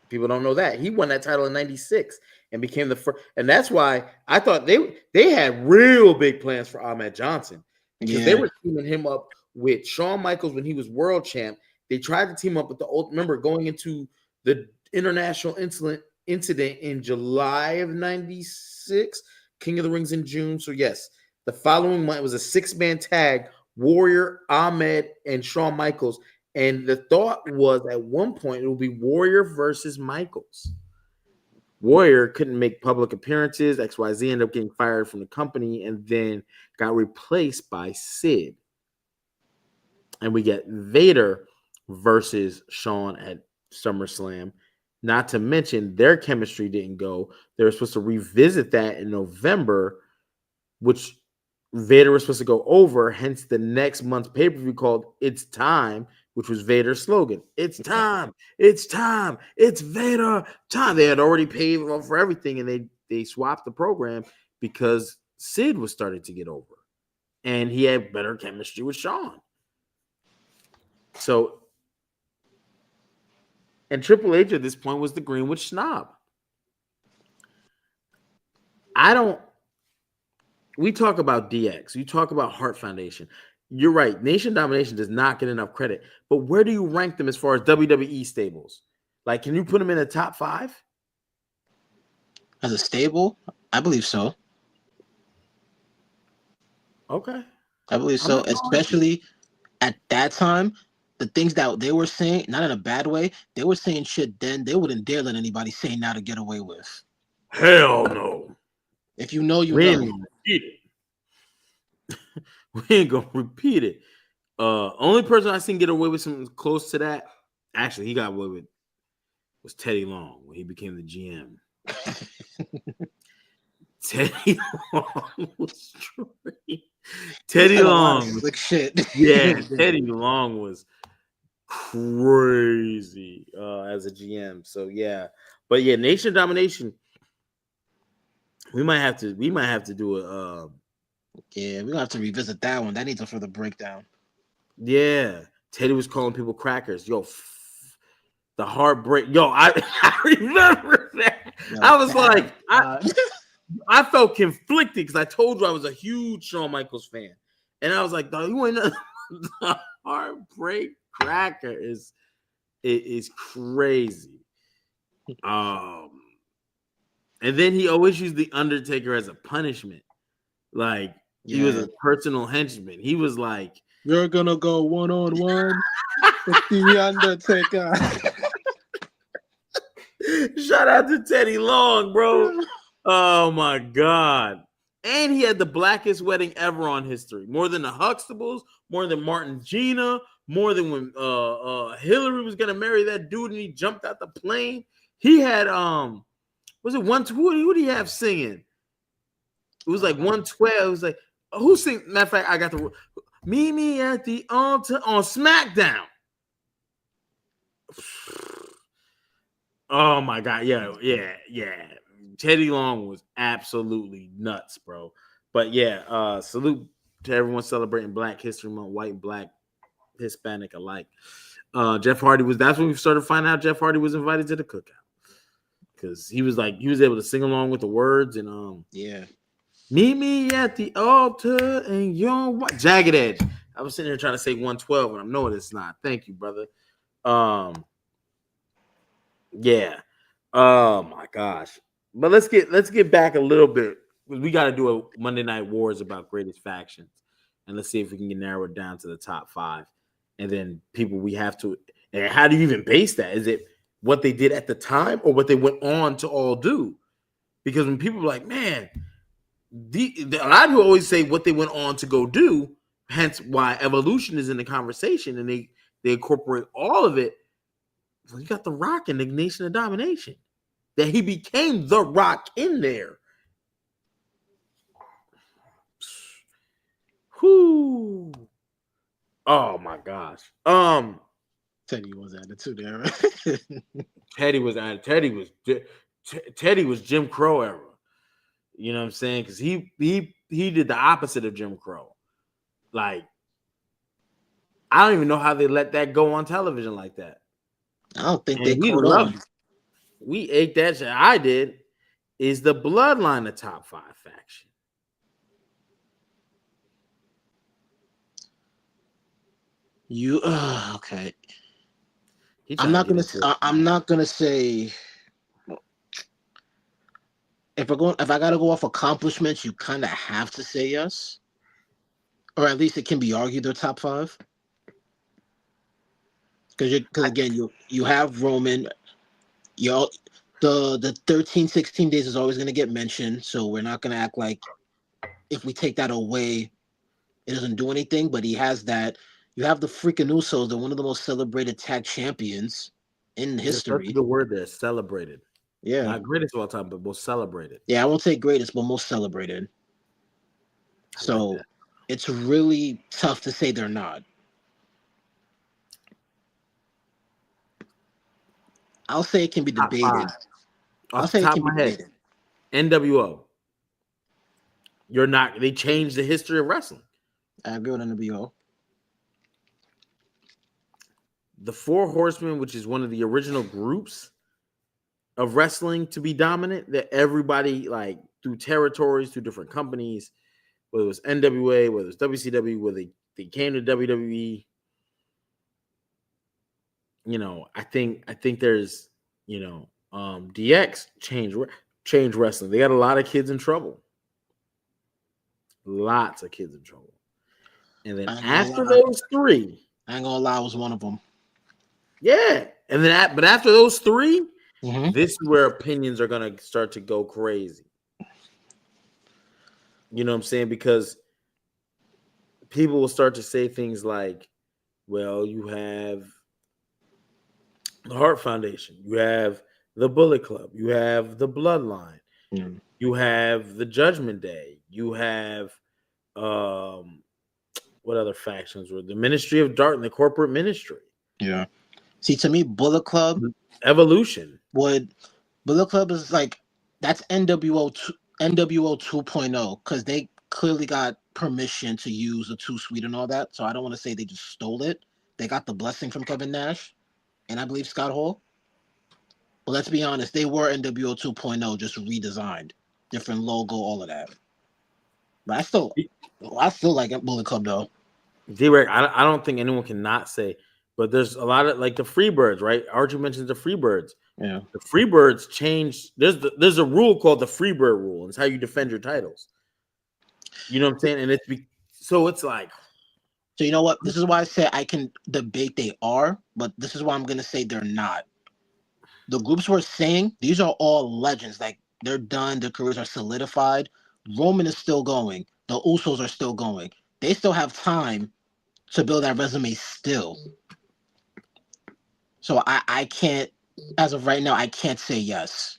People don't know that. He won that title in 96 and became the first. And that's why I thought they had real big plans for Ahmed Johnson. Because they were teaming him up with Shawn Michaels when he was world champ. They tried to team up with the old. Remember, going into the international incident in July of 96, King of the Rings in June. So, yes, the following month, it was a 6-man tag, Warrior, Ahmed, and Shawn Michaels. And the thought was at one point it would be Warrior versus Michaels. Warrior couldn't make public appearances. XYZ ended up getting fired from the company and then got replaced by Sid. And we get Vader versus Shawn at SummerSlam. Not to mention their chemistry didn't go. They were supposed to revisit that in November, which Vader was supposed to go over. Hence the next month's pay-per-view called It's Time, which was Vader's slogan. It's time. It's time. It's Vader time. They had already paid for everything, and they swapped the program because Sid was starting to get over. And he had better chemistry with Shawn. So, and Triple H at this point was the Greenwich snob. We talk about DX. You talk about Hart Foundation. You're right. Nation Domination does not get enough credit. But where do you rank them as far as WWE stables? Like, can you put them in the top 5? As a stable? I believe so. Okay. I believe so, especially at that time. The things that they were saying, not in a bad way, they were saying shit then they wouldn't dare let anybody say now to get away with. Hell no. If you know, you we know. Ain't gonna repeat it. We ain't gonna repeat it. Only person I seen get away with something close to that, actually, he got away with, was Teddy Long when he became the GM. Teddy Long was straight. Teddy Long was like shit. Yeah, Teddy Long was crazy as a GM. So yeah, but yeah, Nation Domination. We might have to do a. Yeah, we're gonna have to revisit that one. That needs a further breakdown. Yeah, Teddy was calling people crackers. Yo, the heartbreak. Yo, I remember that. Yo, I was like, I felt conflicted because I told you I was a huge Shawn Michaels fan, and I was like, "Dog, you ain't nothing." The Heartbreak Cracker is crazy. And then he always used the Undertaker as a punishment. Like he was a personal henchman. He was like, "You're gonna go 1-on-1 with the Undertaker." Shout out to Teddy Long, bro. Oh my god. And he had the blackest wedding ever on history. More than the Huxtables, more than Martin Gina, more than when Hillary was gonna marry that dude and he jumped out the plane. He had was it who did he have singing? It was like 112. It was like who sing? Matter of fact, I got the Meet Me at the Altar on SmackDown. Oh my god, yeah. Teddy Long was absolutely nuts, bro. But yeah, salute to everyone celebrating Black History Month, white, black, Hispanic alike. Jeff Hardy that's when we started finding out Jeff Hardy was invited to the cookout. Because he was able to sing along with the words and meet me at the altar and your Jagged Edge. I was sitting here trying to say 112 and I'm knowing it's not. Thank you, brother. Yeah. Oh my gosh. But let's get back a little bit. We got to do a Monday Night Wars about greatest factions. And let's see if we can narrow it down to the top 5. And then people we have to. And how do you even base that? Is it what they did at the time or what they went on to all do? Because when people are like, man, a lot of people always say what they went on to go do, hence why evolution is in the conversation and they incorporate all of it. Well, you got The Rock in the Nation of Domination. That he became The Rock in there. Whoo. Oh my gosh. Teddy was at it too there. Teddy was Jim Crow era. You know what I'm saying? Because he did the opposite of Jim Crow. Like, I don't even know how they let that go on television like that. I don't think they caught on. We ate that shit. I did. Is the Bloodline a top 5 faction? Okay. I'm not gonna say. If I gotta go off accomplishments, you kind of have to say yes, or at least it can be argued they're top 5. Because again, you have Roman, the 13, 16 days is always gonna get mentioned, so we're not gonna act like if we take that away, it doesn't do anything. But he has that. You have the freaking Usos, they're one of the most celebrated tag champions in history. That's the word there, celebrated. Yeah. Not greatest of all time, but most celebrated. Yeah, I won't say greatest, but most celebrated. So it's really tough to say they're not. I'll say it can be debated. I'll say it can be debated. NWO. You're not. They changed the history of wrestling. I agree with NWO. The Four Horsemen, which is one of the original groups of wrestling to be dominant, that everybody like through territories, through different companies, whether it was NWA, whether it was WCW, whether they came to WWE. You know, I think there's, DX changed wrestling. They got a lot of kids in trouble. Lots of kids in trouble. And then after those 3, I ain't gonna lie, I was one of them. Yeah. And then but after those 3, this is where opinions are gonna start to go crazy. You know what I'm saying? Because people will start to say things like, well, you have the Hart Foundation, you have the Bullet Club, you have the Bloodline, you have the Judgment Day, you have what other factions were the Ministry of Dark and the Corporate Ministry. Yeah. See, to me, Bullet Club, Evolution. Bullet Club is like that's NWO 2.0 because they clearly got permission to use the Too Sweet and all that. So I don't want to say they just stole it. They got the blessing from Kevin Nash and I believe Scott Hall. But let's be honest, they were NWO 2.0 just redesigned. different logo, all of that. But I still like Bullet Club though. D-Rec, I don't think anyone can not say, but there's a lot of like the Freebirds, right? Archie mentions the Freebirds. Yeah. The Freebirds changed. There's a rule called the Freebird rule, and it's how you defend your titles. You know what I'm saying? And so it's like. So you know what? This is why I say I can debate they are, but this is why I'm gonna say they're not. The groups we're saying, these are all legends. Like they're done, their careers are solidified. Roman is still going. The Usos are still going. They still have time to build that resume still. So I can't, as of right now, I can't say yes.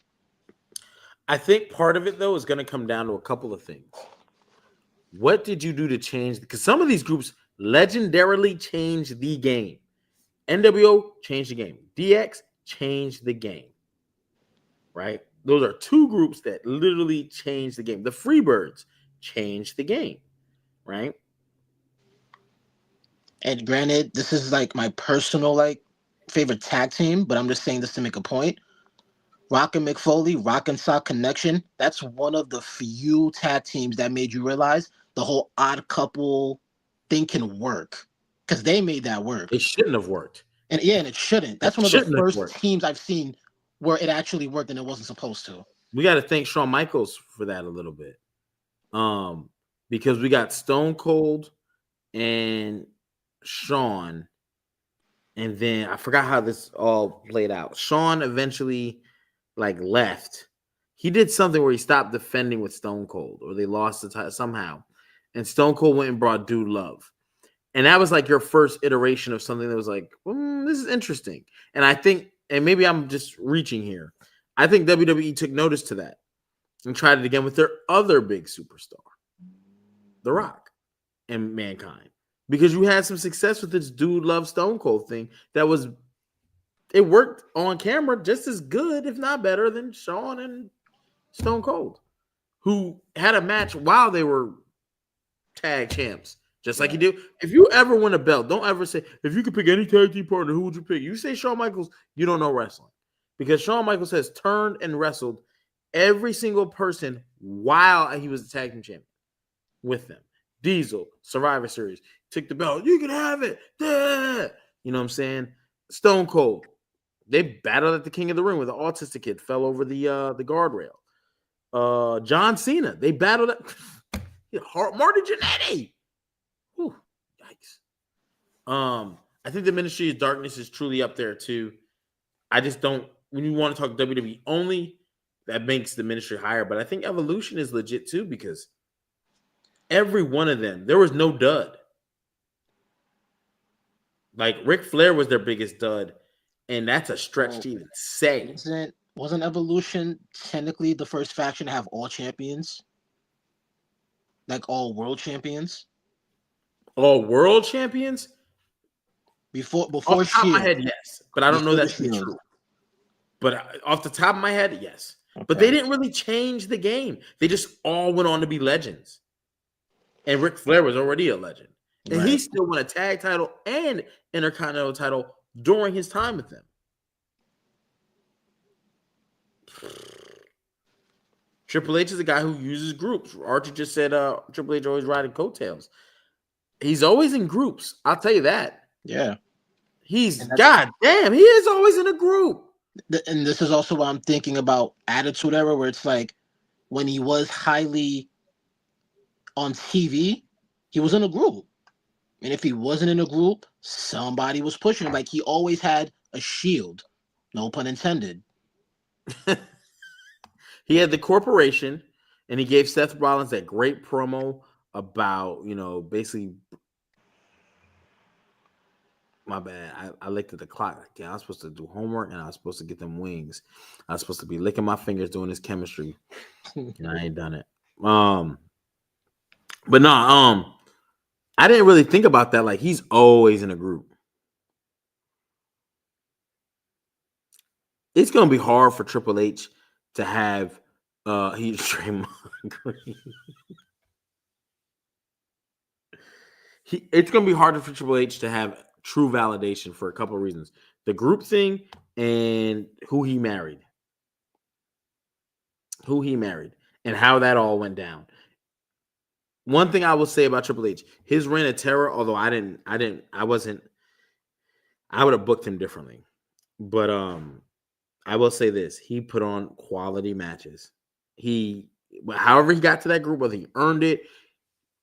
I think part of it though is going to come down to a couple of things. What did you do to change? Because some of these groups legendarily changed the game. NWO changed the game. DX changed the game. Right? Those are two groups that literally changed the game. The Freebirds changed the game. Right? And granted, this is like my personal favorite tag team, but I'm just saying this to make a point. Rock and McFoley, Rock and Sock Connection, that's one of the few tag teams that made you realize the whole odd couple thing can work. Because they made that work. It shouldn't have worked. And it shouldn't. That's one of the first teams I've seen where it actually worked and it wasn't supposed to. We got to thank Shawn Michaels for that a little bit. Because we got Stone Cold and Shawn, and then I forgot how this all played out. Shawn eventually left. He did something where he stopped defending with Stone Cold, or they lost the title somehow, and Stone Cold went and brought Dude Love, and that was your first iteration of something that was this is interesting. And I think, and maybe I'm just reaching here, I think WWE took notice to that and tried it again with their other big superstar, The Rock and Mankind. Because you had some success with this Dude Love Stone Cold thing it worked on camera just as good, if not better, than Shawn and Stone Cold, who had a match while they were tag champs, just like you do. If you ever win a belt, don't ever say, if you could pick any tag team partner, who would you pick? You say Shawn Michaels, you don't know wrestling. Because Shawn Michaels has turned and wrestled every single person while he was the tag team champion with them. Diesel, Survivor Series, took the belt. You can have it. Yeah. You know what I'm saying? Stone Cold. They battled at the King of the Ring where the autistic kid fell over the guardrail. John Cena. They battled at Marty Jannetty. Whew, yikes. I think the Ministry of Darkness is truly up there too. I just don't. When you want to talk WWE only, that makes the Ministry higher. But I think Evolution is legit too, because every one of them, there was no dud. Ric Flair was their biggest dud, and that's a stretch to even say. Wasn't Evolution technically the first faction to have all champions? All world champions? All world champions? Before off the top Shield. of my head, yes. But I don't know that's true. But off the top of my head, yes. Okay. But they didn't really change the game. They just all went on to be legends. And Ric Flair was already a legend. And he still won a tag title and Intercontinental title during his time with them. Triple H is a guy who uses groups. Archie just said Triple H always riding coattails. He's always in groups. I'll tell you that. Yeah. God damn, he is always in a group. And this is also why I'm thinking about Attitude Era, where it's when he was highly on TV, he was in a group. And if he wasn't in a group, somebody was pushing him. He always had a shield. No pun intended. He had the corporation, and he gave Seth Rollins that great promo about, basically. My bad. I looked at the clock. I was supposed to do homework, and I was supposed to get them wings. I was supposed to be licking my fingers doing this chemistry, and I ain't done it. But no, I didn't really think about that. He's always in a group. It's gonna be hard for Triple H to have he's Draymond Green. It's gonna be harder for Triple H to have true validation for a couple of reasons. The group thing and who he married. And and how that all went down. One thing I will say about Triple H, his reign of terror, although I would have booked him differently. But I will say this, he put on quality matches. However he got to that group, whether he earned it,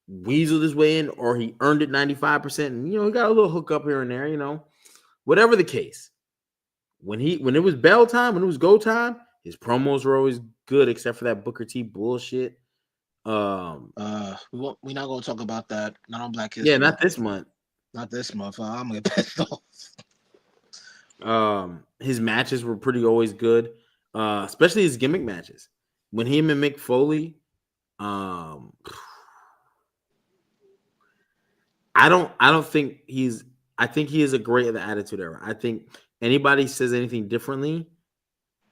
weaseled his way in, or he earned it 95%, and he got a little hook up here and there, whatever the case. When it was bell time, when it was go time, his promos were always good, except for that Booker T bullshit. We're not gonna talk about that. Not on Black History. Yeah, not this month. Not this month. I'm gonna get pissed off. His matches were pretty always good, especially his gimmick matches. When him and Mick Foley, I think I think he is a great at the Attitude Era. I think anybody says anything differently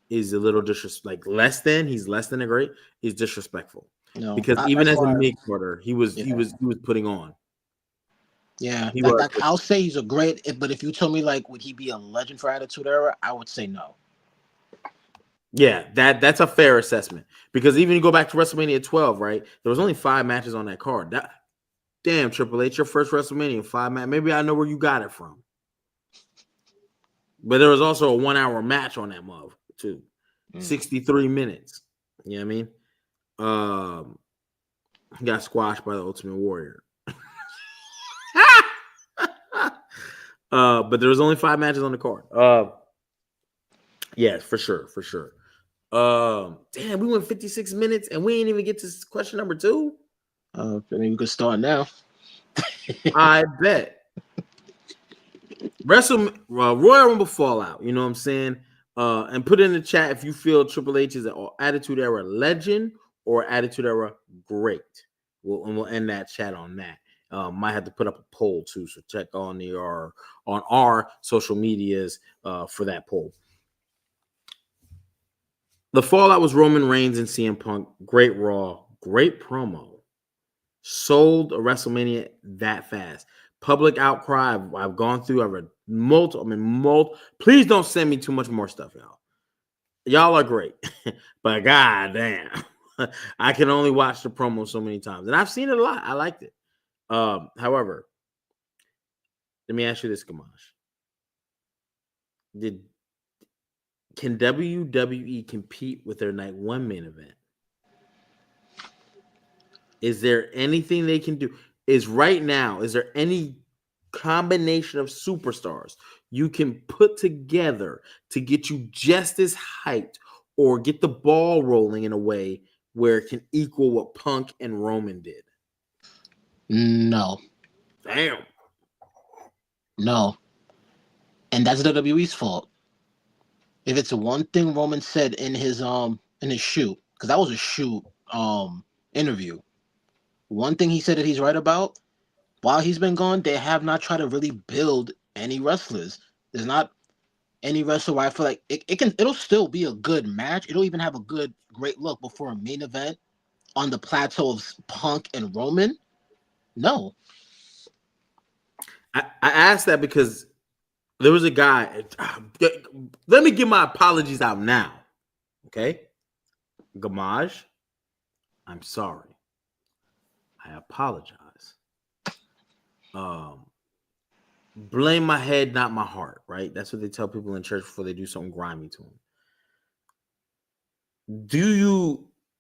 is a little disrespectful. He's less than a great. He's disrespectful. No, because even as a mid-quarter, he was putting on. Yeah, I'll say he's a great. But if you told me would he be a legend for Attitude Era, I would say no. Yeah, that's a fair assessment, because even you go back to WrestleMania 12, right? There was only 5 matches on that card. Damn, Triple H, your first WrestleMania 5 match. Maybe I know where you got it from. But there was also a 1-hour match on that mother too, 63 minutes. You know what I mean? Got squashed by the Ultimate Warrior. But there was only 5 matches on the card. Yeah, for sure. Damn, we went 56 minutes and we ain't even get to question number 2. I mean, we could start now. I bet. Royal Rumble Fallout, you know what I'm saying? And put in the chat if you feel Triple H is an Attitude Era legend or Attitude Era great. We'll end that chat on that. Might have to put up a poll too, so check on our social medias for that poll. The Fallout was Roman Reigns and CM Punk. Great Raw, great promo. Sold a WrestleMania that fast. Public outcry. I've gone through. I've read multiple. Please don't send me too much more stuff, y'all. Y'all are great, but goddamn, I can only watch the promo so many times, and I've seen it a lot. I liked it. However, let me ask you this, Gamash. Can WWE compete with their Night 1 main event? Is there anything they can do? Is there any combination of superstars you can put together to get you just as hyped or get the ball rolling in a way where it can equal what Punk and Roman did? No. Damn. No. And that's WWE's fault. If it's one thing Roman said in his shoot, because that was a shoot interview. One thing he said that he's right about, while he's been gone, they have not tried to really build any wrestlers. There's not any wrestler where I feel like it'll still be a good match. It'll even have a great look before a main event on the plateau of Punk and Roman. No. I asked that because there was a guy. Let me get my apologies out now. Okay? Gamage, I'm sorry. I apologize. Blame my head, not my heart, right? That's what they tell people in church before they do something grimy to them.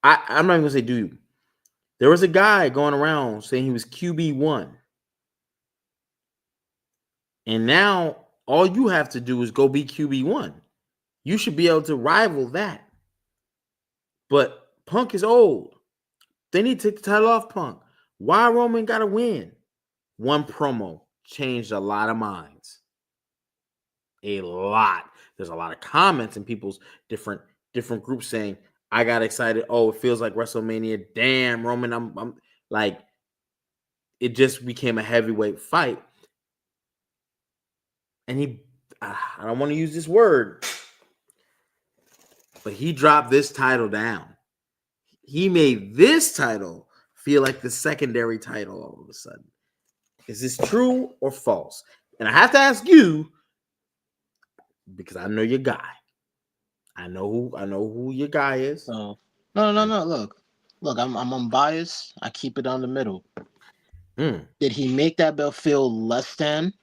I'm not even gonna say do you. There was a guy going around saying he was QB1. And now all you have to do is go be QB1. You should be able to rival that. But Punk is old. They need to take the title off Punk. Why Roman got to win? One promo changed a lot of minds. A lot. There's a lot of comments in people's different groups saying, I got excited. Oh, it feels like WrestleMania. Damn, Roman, I'm like, it just became a heavyweight fight. And I don't want to use this word, but he dropped this title down. He made this title feel like the secondary title all of a sudden. Is this true or false? And I have to ask you, because I know your guy. I know who your guy is. Oh. No. Look, Look, I'm unbiased. I keep it on the middle. Mm. Did he make that belt feel less than?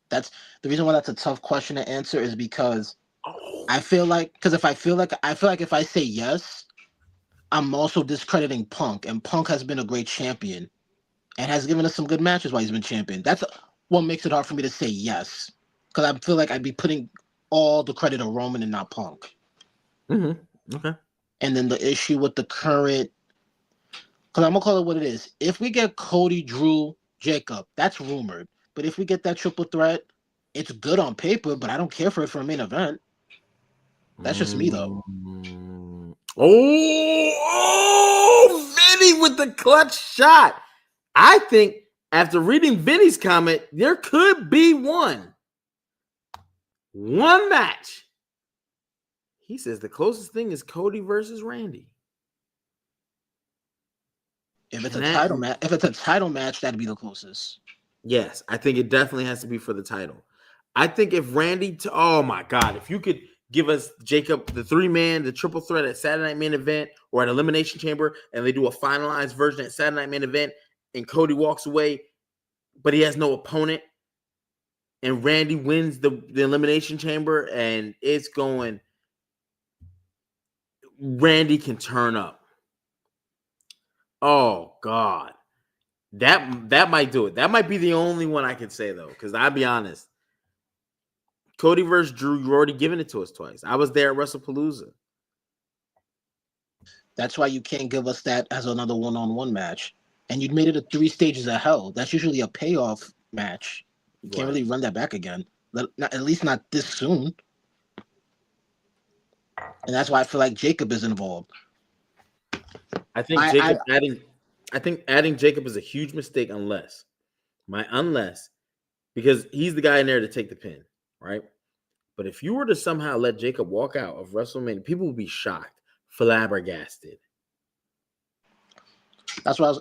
That's the reason why that's a tough question to answer is because Oh. I feel like if I feel like if I say yes, I'm also discrediting Punk, and Punk has been a great champion and has given us some good matches while he's been champion. That's what makes it hard for me to say yes, because I feel like I'd be putting all the credit on Roman and not Punk. Mm-hmm. Okay. And then the issue with the current, because I'm gonna call it what it is. If we get Cody, Drew, Jacob, that's rumored. But if we get that triple threat, it's good on paper, but I don't care for it for a main event. That's just me though. Vinny with the clutch shot. I think after reading Vinny's comment, there could be one match. He says the closest thing is Cody versus Randy. If it's a title match, that'd be the closest. Yes, I think it definitely has to be for the title. I think if Randy, oh my God, if you could give us Jacob, the 3-man, the triple threat at Saturday Night Main Event or at Elimination Chamber, and they do a finalized version at Saturday Night Main Event, and Cody walks away, but he has no opponent, and Randy wins the Elimination Chamber, and it's going, Randy can turn up. Oh God. That might do it. That might be the only one I can say though, because I'll be honest. Cody versus Drew, you've already given it to us twice. I was there at WrestlePalooza. That's why you can't give us that as another one-on-one match. And you made it a 3 stages of hell. That's usually a payoff match. You can't really run that back again. At least not this soon. And that's why I feel like Jacob is involved. I think adding Jacob is a huge mistake unless because he's the guy in there to take the pin, right? But if you were to somehow let Jacob walk out of WrestleMania, people would be shocked, flabbergasted. That's why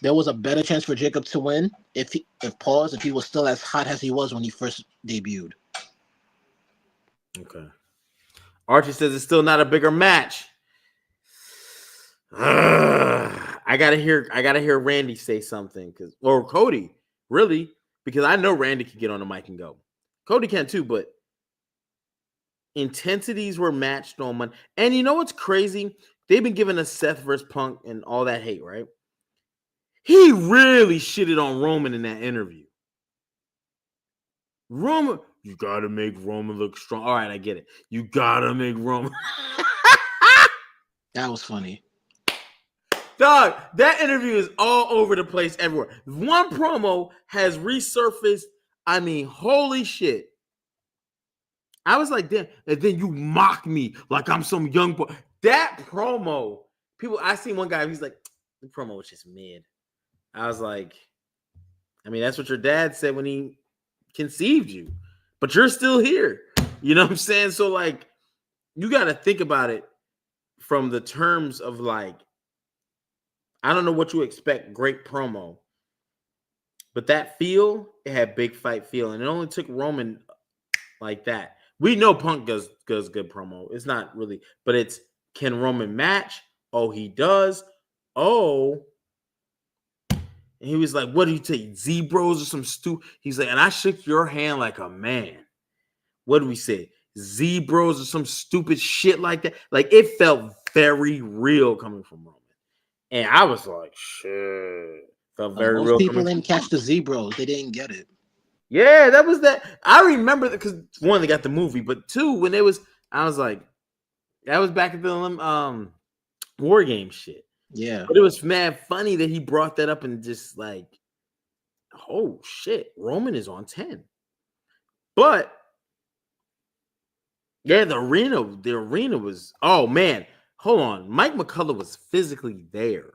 there was a better chance for Jacob to win if he was still as hot as he was when he first debuted. Okay. Archie says it's still not a bigger match. I gotta hear Randy say something or Cody, really, because I know Randy can get on the mic and go. Cody can too, but intensities were matched on Monday. And you know what's crazy? They've been giving us Seth versus Punk and all that hate, right? He really shitted on Roman in that interview. Roman, you gotta make Roman look strong. All right, I get it. You gotta make Roman. That was funny. Dog, that interview is all over the place everywhere. One promo has resurfaced. I mean, holy shit. I was like, damn. And then you mock me like I'm some young boy. That promo, I seen one guy, he's like, the promo was just mid. I was like, I mean, that's what your dad said when he conceived you, but you're still here. You know what I'm saying? So, like, you got to think about it from the terms of, like, I don't know what you expect, great promo, but that feel, it had big fight feel, and it only took Roman like that. We know Punk does good promo. It's not really, but it's, can Roman match? Oh, he does. Oh, and he was like, what do you take? Z-Bros or some He's like, and I shook your hand like a man. What do we say? Z-Bros or some stupid shit like that. Like, it felt very real coming from Roman. And I was like, shit. Felt very real. Most people didn't catch the Z-Bros. They didn't get it. Yeah, that was that. I remember that because one, they got the movie, but two, when it was, I was like, that was back at the War Game shit. Yeah. But it was mad funny that he brought that up and just like, oh shit, Roman is on 10. But yeah, the arena was, oh man, hold on. Mike McCullough was physically there.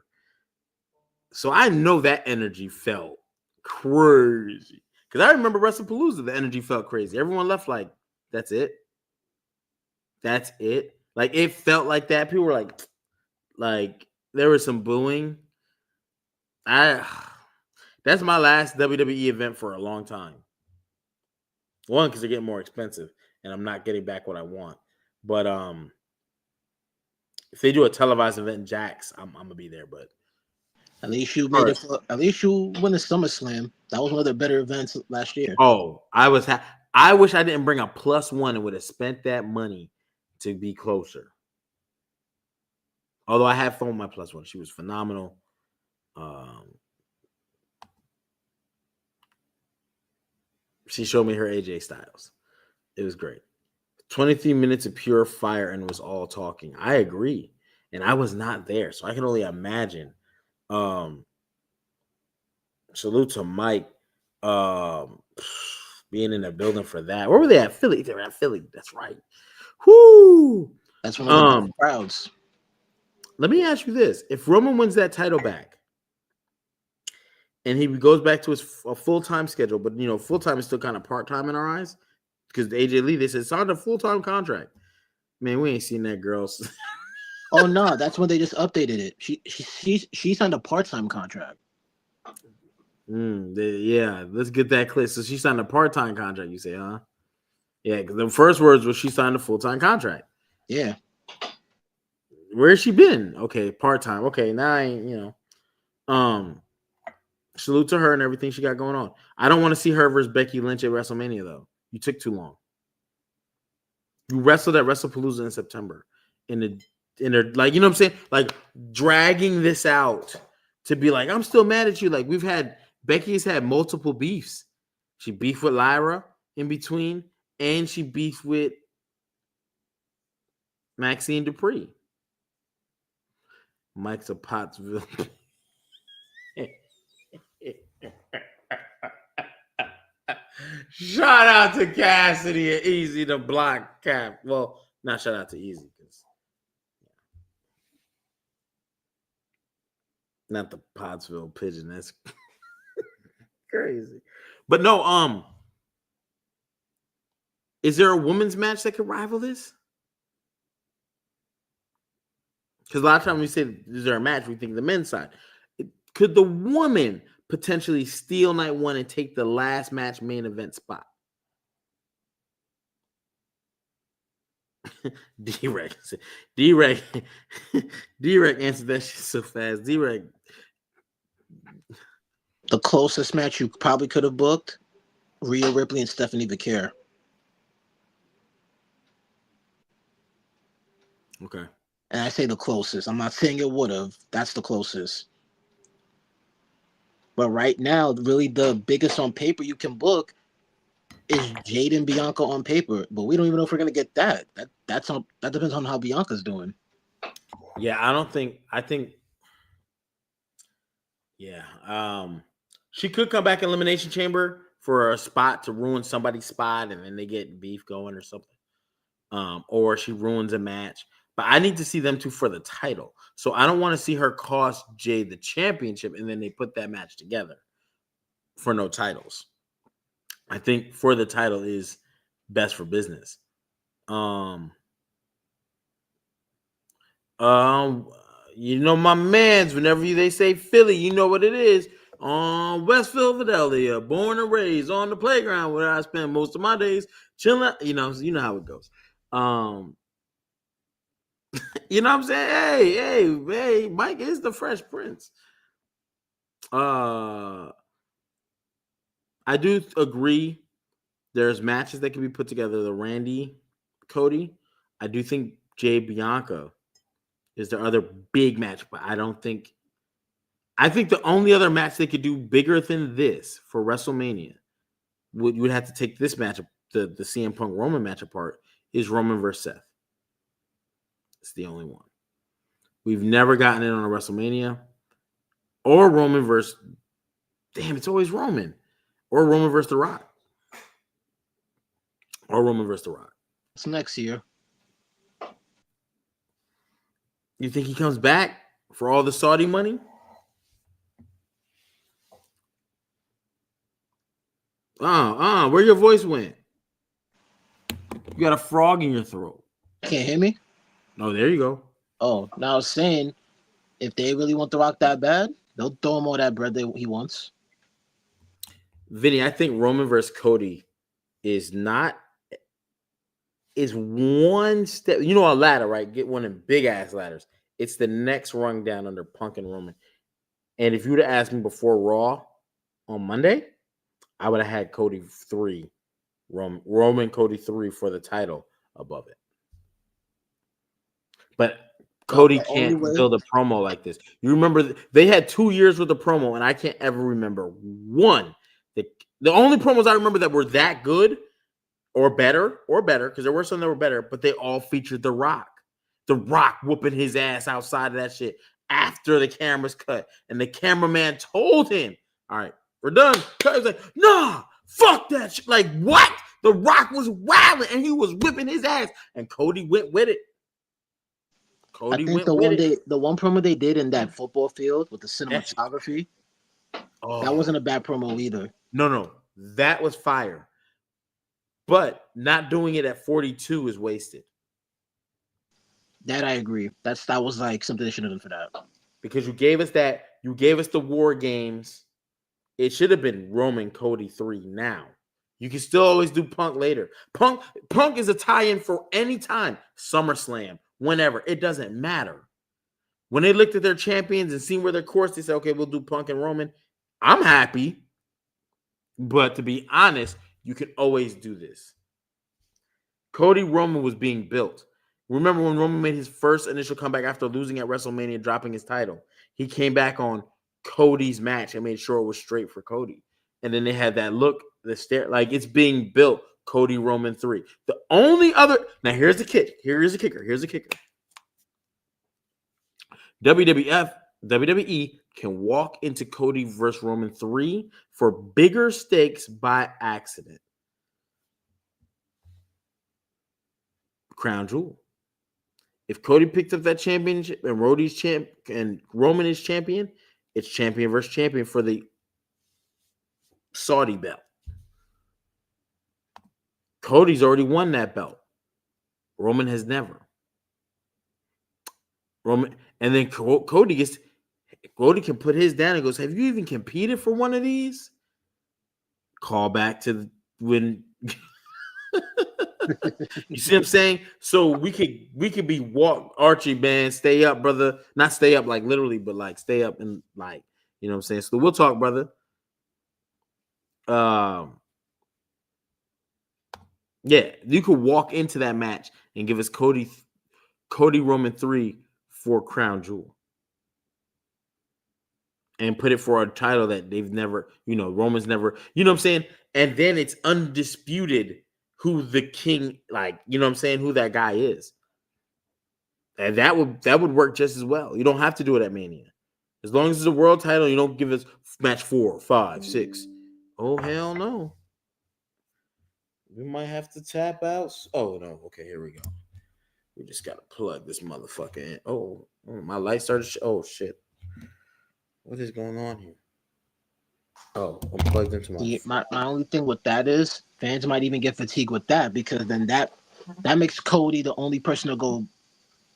So I know that energy felt crazy. Because I remember WrestlePalooza, the energy felt crazy. Everyone left like, that's it. That's it. Like, it felt like that. People were like there was some booing. That's my last WWE event for a long time. One, because they're getting more expensive, and I'm not getting back what I want. But If they do a televised event in Jax, I'm gonna be there. But At least you made it. At least you win the SummerSlam. That was one of the better events last year. oh, I wish I didn't bring a +1 and would have spent that money to be closer. Although I had fun with my +1, she was phenomenal. She showed me her AJ Styles. It was great. 23 minutes of pure fire and was all talking. I agree. And I was not there, so I can only imagine. Salute to Mike being in the building for that. Where were they at? Philly. They were at Philly. That's right. Whoo! That's one of the crowds. Let me ask you this. If Roman wins that title back and he goes back to his full-time schedule, but, full-time is still kind of part-time in our eyes because AJ Lee, they said, signed a full-time contract. Man, we ain't seen that girl. Oh, no. That's when they just updated it. She signed a part-time contract. Yeah, let's get that clear. So she signed a part-time contract, you say, huh? Yeah, because the first words was she signed a full-time contract. Yeah. Where's she been? Okay, part-time. Okay, now I ain't, salute to her and everything she got going on. I don't want to see her versus Becky Lynch at WrestleMania, though. You took too long. You wrestled at WrestlePalooza in September. In a like, you know what I'm saying? Like, dragging this out to be like, I'm still mad at you. Like, Becky's had multiple beefs. She beefed with Lyra in between, and she beefed with Maxine Dupree. Mike's a Pottsville. Shout out to Cassidy and Easy to block Cap. Well, not shout out to Easy because not the Pottsville Pigeon. That's crazy. But no, is there a women's match that could rival this? Because a lot of times we say, is there a match? We think the men's side. Could the woman potentially steal night one and take the last match main event spot? D-Rec answered that shit so fast. D-Rec. The closest match you probably could have booked, Rhea Ripley and Stephanie Becerra. Okay. And I say the closest. I'm not saying it would have. That's the closest. But right now, really the biggest on paper you can book is Jade and Bianca on paper. But we don't even know if we're gonna get that. That depends on how Bianca's doing. Yeah, she could come back in Elimination Chamber for a spot to ruin somebody's spot and then they get beef going or something. Or she ruins a match. But I need to see them two for the title. So I don't want to see her cost Jade the championship and then they put that match together for no titles. I think for the title is best for business. My mans, whenever they say Philly, you know what it is. West Philadelphia, born and raised on the playground where I spend most of my days chilling. You know how it goes. You know what I'm saying? Hey, Mike is the Fresh Prince. I do agree there's matches that can be put together. The Randy, Cody. I do think Jay Bianca is the other big match, but I think the only other match they could do bigger than this for WrestleMania would have to take this match, the CM Punk Roman match apart, is Roman versus Seth. It's the only one. We've never gotten it on a WrestleMania. Or Roman versus... Damn, it's always Roman. Or Roman versus The Rock. It's next year. You think he comes back for all the Saudi money? Where your voice went? You got a frog in your throat. Can't hear me? Oh, there you go. Oh, now I was saying, if they really want The Rock that bad, they'll throw him all that bread he wants. Vinny, I think Roman versus Cody is not is one step. You know, a ladder, right? Get one of them big ass ladders. It's the next rung down under Punk and Roman. And if you would have asked me before Raw on Monday, I would have had Cody 3, Roman Cody 3 for the title above it. But Cody can't build a promo like this. You remember they had 2 years with the promo, and I can't ever remember one. The only promos I remember that were that good or better, because there were some that were better, but they all featured The Rock. The Rock whooping his ass outside of that shit after the cameras cut. And the cameraman told him, all right, we're done. He was like, nah, fuck that shit. Like, what? The Rock was wilding and he was whipping his ass. And Cody went with it. I think the one promo they did in that football field with the cinematography, that wasn't a bad promo either. No, that was fire. But not doing it at 42 is wasted. That I agree. That was like something they should have done for that. Because you gave us that. You gave us the War Games. It should have been Roman Cody 3 now. You can still always do Punk later. Punk is a tie-in for any time. SummerSlam, whenever. It doesn't matter. When they looked at their champions and seen where their course, they said, okay, we'll do Punk and Roman. I'm happy. But to be honest, you can always do this. Cody Roman was being built. Remember when Roman made his first initial comeback after losing at WrestleMania, dropping his title? He came back on Cody's match and made sure it was straight for Cody. And then they had that look, the stare, like it's being built. Cody Roman 3. The only other, now here's the kick. Here's the kicker. WWE can walk into Cody versus Roman 3 for bigger stakes by accident. Crown Jewel. If Cody picks up that championship and Roman is champion, it's champion versus champion for the Saudi belt. Cody's already won that belt. Roman has never. And then Cody can put his down and goes, have you even competed for one of these? Call back to when you see what I'm saying? So we could be Archie, man, stay up, brother. Not stay up like literally, but like stay up and like, you know what I'm saying? So we'll talk, brother. Yeah, you could walk into that match and give us Cody Roman 3 for Crown Jewel. And put it for a title that they've never, Roman's never, you know what I'm saying? And then it's undisputed who the king, like, you know what I'm saying, who that guy is. And that would work just as well. You don't have to do it at Mania. As long as it's a world title, you don't give us match 4, 5, 6. Oh, hell no. We might have to tap out. Oh, no. Okay, here we go. We just got to plug this motherfucker in. Oh, my light started. Oh, shit. What is going on here? Oh, I'm plugged into my... My only thing with that is fans might even get fatigued with that because then that makes Cody the only person to go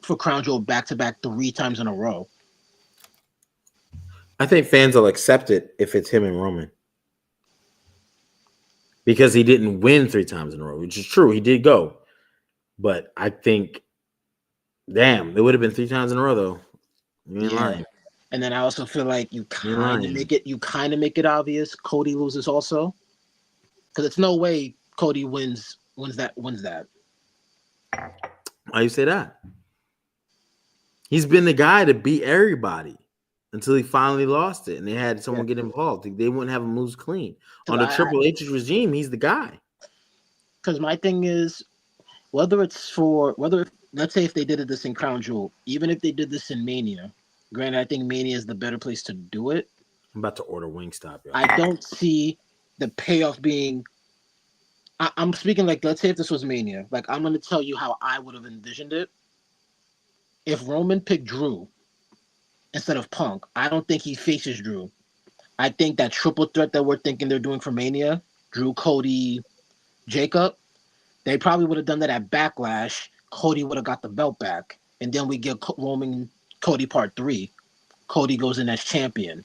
for Crown Jewel back-to-back 3 times in a row. I think fans will accept it if it's him and Roman. Because he didn't win 3 times in a row, which is true. He did go. But I think, damn, it would have been 3 times in a row, though. You ain't lying. And then I also feel like you kind of make it obvious Cody loses also. Because it's no way Cody wins that. Why you say that? He's been the guy to beat everybody until he finally lost it, and they had someone get involved. They wouldn't have him lose clean. Under Triple H's regime, he's the guy. Because my thing is, let's say if they did this in Crown Jewel, even if they did this in Mania, granted, I think Mania is the better place to do it. I'm about to order Wingstop. Yo. I don't see the payoff being. I'm speaking like, let's say if this was Mania, like I'm going to tell you how I would have envisioned it. If Roman picked Drew instead of Punk, I don't think he faces Drew. I think that triple threat that we're thinking they're doing for Mania, Drew, Cody, Jacob, they probably would have done that at Backlash. Cody would have got the belt back. And then we get Roman Cody Part 3. Cody goes in as champion.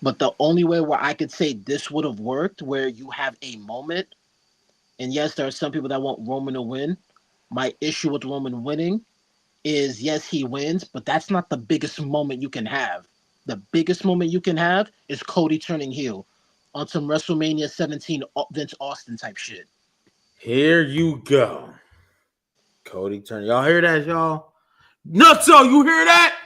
But the only way where I could say this would have worked, where you have a moment And yes, there are some people that want Roman to win. My issue with Roman winning is yes, he wins, but that's not the biggest moment you can have. The biggest moment you can have is Cody turning heel on some WrestleMania 17 Vince Austin type shit. Here you go. Cody turning. Y'all hear that, y'all? Nutso, you hear that?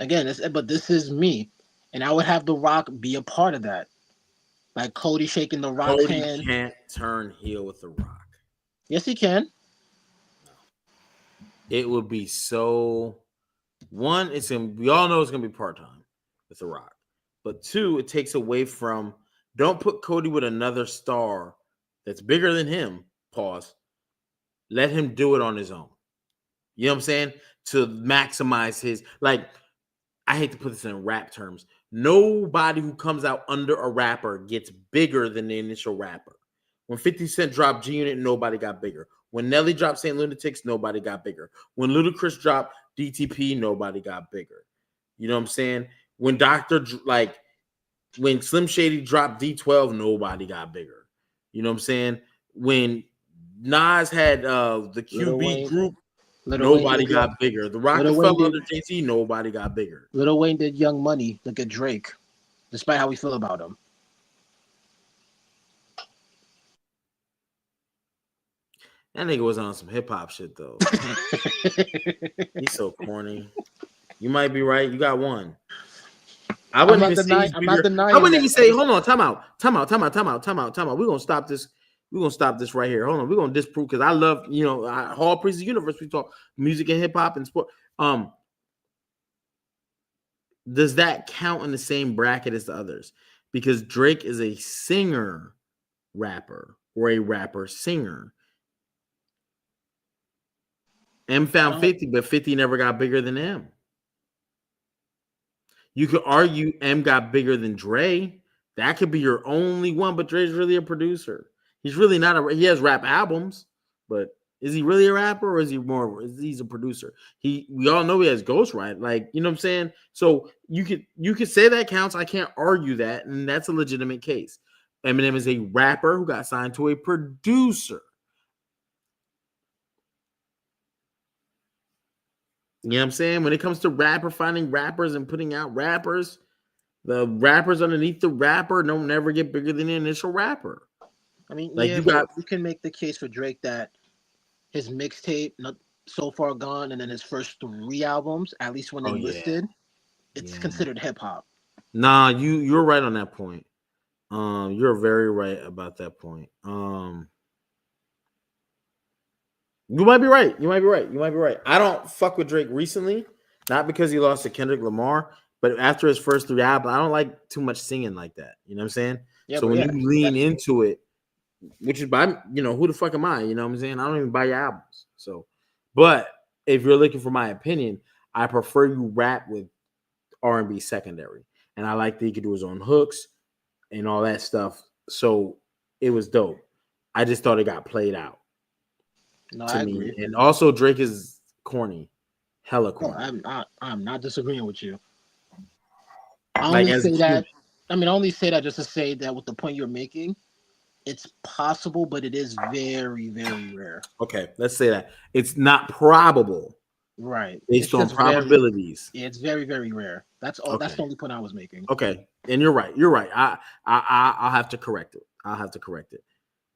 Again, but this is me, and I would have The Rock be a part of that. Like Cody shaking The Rock's Cody hand. can't turn heel with The Rock. Yes, he can. It would be so. One, we all know it's gonna be part-time with The Rock. But two, it takes away from, don't put Cody with another star that's bigger than him. Pause. Let him do it on his own. You know what I'm saying? To maximize his, like, I hate to put this in rap terms. Nobody who comes out under a rapper gets bigger than the initial rapper. When 50 Cent dropped G Unit, nobody got bigger. When Nelly dropped Saint Lunatics, nobody got bigger. When Ludacris dropped DTP, nobody got bigger. You know what I'm saying? When when Slim Shady dropped D12, nobody got bigger. You know what I'm saying? When Nas had the QB group, nobody got bigger. The Rockefeller under Jay-Z, nobody got bigger. Lil Wayne did Young Money. Look at Drake, despite how we feel about him. That nigga was on some hip hop shit though. He's so corny. You might be right. You got one. I wouldn't even say. I'm not denying. I wouldn't even say. Hold on. Time out. We're gonna stop this. We're gonna stop this right here. Hold on. We're gonna disprove, because I love, Hall Priest's Universe. We talk music and hip hop and sport. Does that count in the same bracket as the others? Because Drake is a singer rapper, or a rapper singer. M found 50, but 50 never got bigger than M. You could argue M got bigger than Dre. That could be your only one, but Dre's really a producer. He's really not he has rap albums, but is he really a rapper, or is he's a producer? We all know he has ghostwrite, like, you know what I'm saying? So you could say that counts. I can't argue that, and that's a legitimate case. Eminem is a rapper who got signed to a producer. You know what I'm saying? When it comes to finding rappers and putting out rappers, the rappers underneath the rapper don't never get bigger than the initial rapper. I mean, like, you can make the case for Drake that his mixtape, Not So Far Gone, and then his first 3 albums, at least when they listed, it's considered hip hop. Nah, you're right on that point. You're very right about that point. You might be right. I don't fuck with Drake recently, not because he lost to Kendrick Lamar, but after his first 3 albums, I don't like too much singing like that. You know what I'm saying? Yeah, so when you lean into it, which is by, who the fuck am I? You know what I'm saying? I don't even buy your albums. So, but if you're looking for my opinion, I prefer you rap with R&B secondary. And I like that he could do his own hooks and all that stuff. So it was dope. I just thought it got played out. No, I agree. And also Drake is corny. Hella corny. No, I'm not disagreeing with you. I only say that just to say that with the point you're making, it's possible, but it is very, very rare. Okay, let's say that. It's not probable. Right. Based on probabilities. It's very, very rare. That's all. Okay. That's the only point I was making. Okay. And you're right. I'll have to correct it.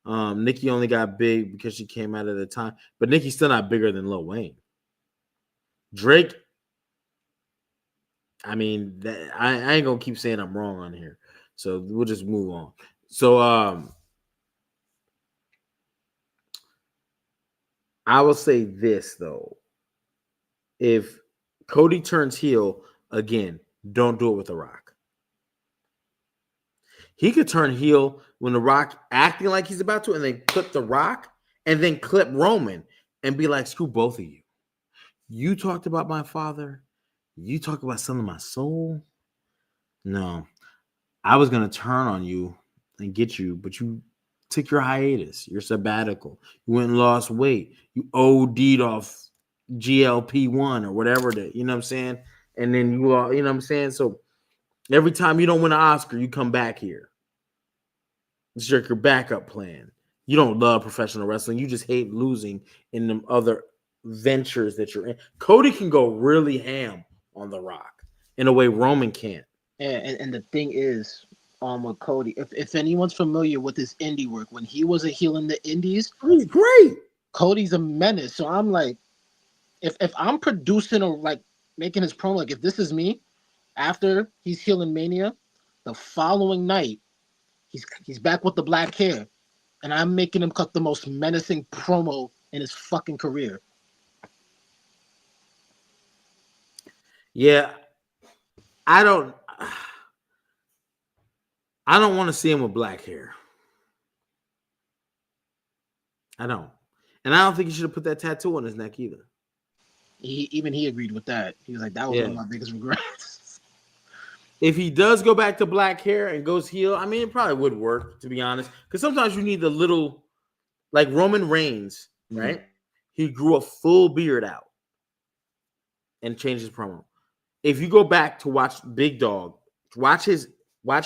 Nicki only got big because she came out at the time, but Nicki's still not bigger than Lil Wayne. Drake, I mean, I ain't gonna keep saying I'm wrong on here, so we'll just move on. So I will say this though: if Cody turns heel again, don't do it with The Rock. He could turn heel when The Rock acting like he's about to, and then clip The Rock, and then clip Roman, and be like, screw both of you. You talked about my father. You talked about selling my soul. No, I was going to turn on you and get you, but you took your hiatus, your sabbatical. You went and lost weight. You OD'd off GLP-1 or whatever that, you know what I'm saying? And then you know what I'm saying? So every time you don't win an Oscar, you come back here. It's like your backup plan. You don't love professional wrestling. You just hate losing in them other ventures that you're in. Cody can go really ham on The Rock in a way Roman can't. And the thing is, with Cody, if anyone's familiar with his indie work, when he was a heel in the indies, He's great. Cody's a menace. So I'm like, if I'm producing or like making his promo, like if this is me, after he's healing Mania, the following night, he's back with the black hair, and I'm making him cut the most menacing promo in his fucking career. Yeah, I don't want to see him with black hair. I don't. And I don't think he should have put that tattoo on his neck either. He agreed with that. He was like, that was one of my biggest regrets. If he does go back to black hair and goes heel, I mean, it probably would work, to be honest. Because sometimes you need the little, like Roman Reigns, right? He grew a full beard out and changed his promo. If you go back to watch Big Dog, watch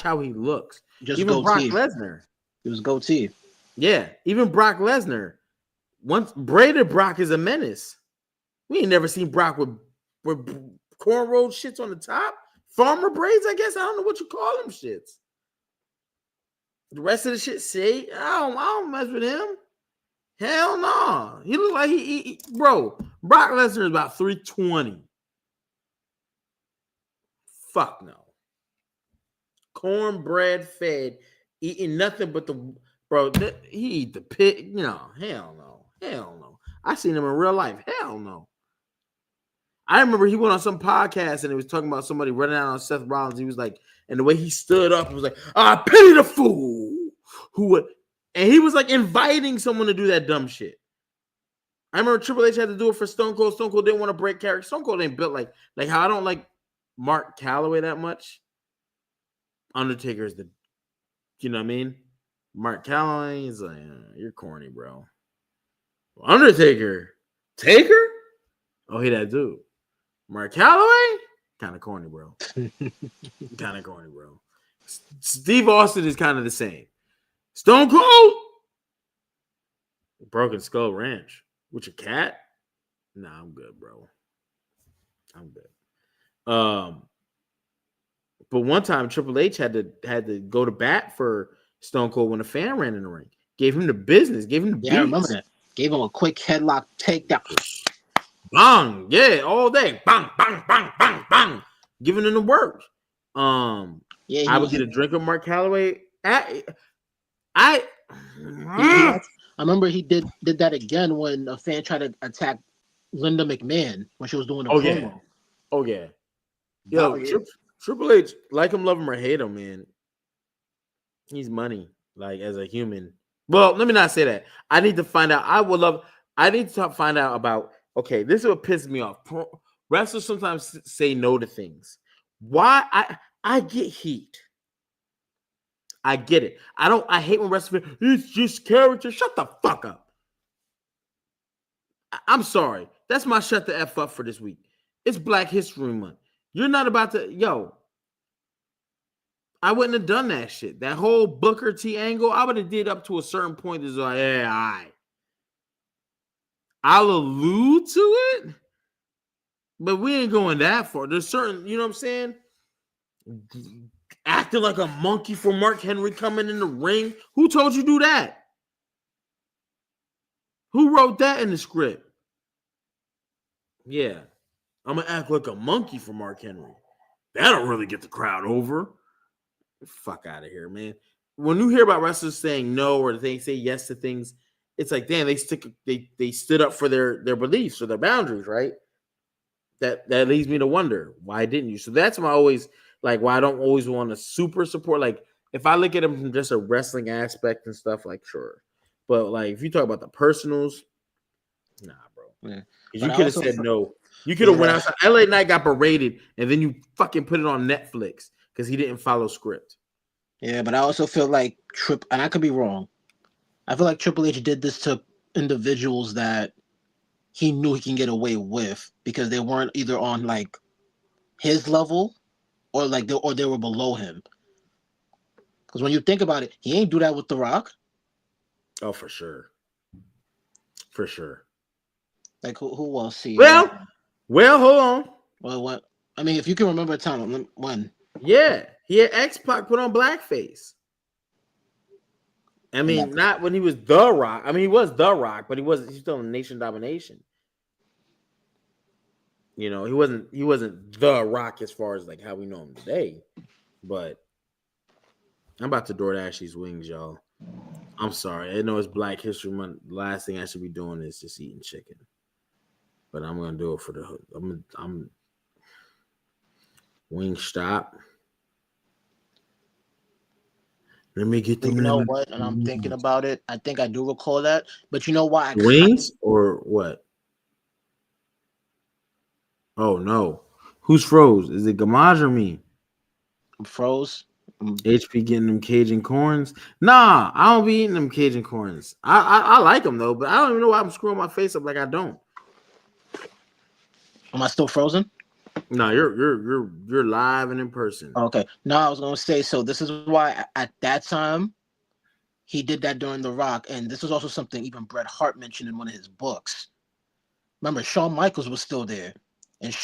how he looks. Just even goatee. Brock Lesnar. It was goatee. Yeah, even Brock Lesnar. Once braided Brock is a menace. We ain't never seen Brock with cornrow shits on the top. Farmer braids, I guess. I don't know what you call them shits. The rest of the shit, say, I don't mess with him. Hell no. He look like he bro. Brock Lesnar is about 320. Fuck no. Cornbread fed, eating nothing but the bro. He eat the pig. No, hell no. Hell no. I seen him in real life. Hell no. I remember he went on some podcast and he was talking about somebody running out on Seth Rollins. He was like, and the way he stood up, he was like, I pity the fool who would, and he was like inviting someone to do that dumb shit. I remember Triple H had to do it for Stone Cold. Stone Cold didn't want to break character. Stone Cold ain't built like how I don't like Mark Calloway that much. Undertaker is the, you know what I mean? Mark Calloway is like, you're corny, bro. Undertaker, Taker? Oh, he that dude. Mark Calloway? Kind of corny, bro. Kind of corny, bro. Steve Austin is kind of the same. Stone Cold? Broken Skull Ranch. With your cat? Nah, I'm good, bro. I'm good. But one time Triple H had to go to bat for Stone Cold when a fan ran in the ring. Gave him the business. Gave him the beats. Yeah, I remember that. Gave him a quick headlock takedown. Bang, yeah, all day. Bang, bang, bang, bang, bang. Giving him the work. Yeah, I would get a drink of Mark Calloway. I remember he did that again when a fan tried to attack Linda McMahon when she was doing a promo. Yeah. Oh yeah. Yo, Triple H, like him, love him, or hate him, man. He's money, like as a human. Well, let me not say that. I need to find out. I need to find out about. Okay, this is what pisses me off. Wrestlers sometimes say no to things. Why? I get heat. I get it. I hate when wrestlers say, it's just character. Shut the fuck up. I'm sorry. That's my shut the F up for this week. It's Black History Month. You're not about to, I wouldn't have done that shit. That whole Booker T angle, I would have did up to a certain point. Is like, yeah, all right. I'll allude to it, but we ain't going that far. There's certain, you know what I'm saying? Acting like a monkey for Mark Henry coming in the ring. Who told you do that? Who wrote that in the script? Yeah. I'm going to act like a monkey for Mark Henry. That'll really get the crowd over. Fuck out of here, man. When you hear about wrestlers saying no or they say yes to things, it's like, damn, they stood up for their beliefs or their boundaries, right? That leads me to wonder, why didn't you? So that's why I don't always want to super support. Like, if I look at them from just a wrestling aspect and stuff, like, sure. But, like, if you talk about the personals, nah, bro. Yeah. You could have said no. You could have went outside. LA Knight got berated, and then you fucking put it on Netflix because he didn't follow script. Yeah, but I also feel like and I could be wrong. I feel like Triple H did this to individuals that he knew he can get away with because they weren't either on like his level or they were below him. Because when you think about it, he ain't do that with The Rock. Oh, for sure. For sure. Like who else? See, Well, hold on. well, what? I mean, if you can remember a time when. Yeah, he had X-Pac put on blackface. I mean, that, not when he was The Rock. I mean, he was The Rock, but he's still in Nation Domination. You know, he wasn't The Rock as far as like how we know him today. But I'm about to DoorDash these wings, y'all. I'm sorry. I know it's Black History Month. The last thing I should be doing is just eating chicken. But I'm gonna do it for the I'm Wingstop. Let me get the you know what? And I'm thinking about it. I think I do recall that. But you know why? Wings or what? Oh no. Who's froze? Is it Gamaj or me? I'm froze. HP getting them Cajun corns. Nah, I don't be eating them Cajun corns. I like them though, but I don't even know why I'm screwing my face up like I don't. Am I still frozen? No, you're live and in person. Okay. No, I was gonna say, so this is why at that time he did that during The Rock, and this was also something even Bret Hart mentioned in one of his books. Remember, Shawn Michaels was still there, and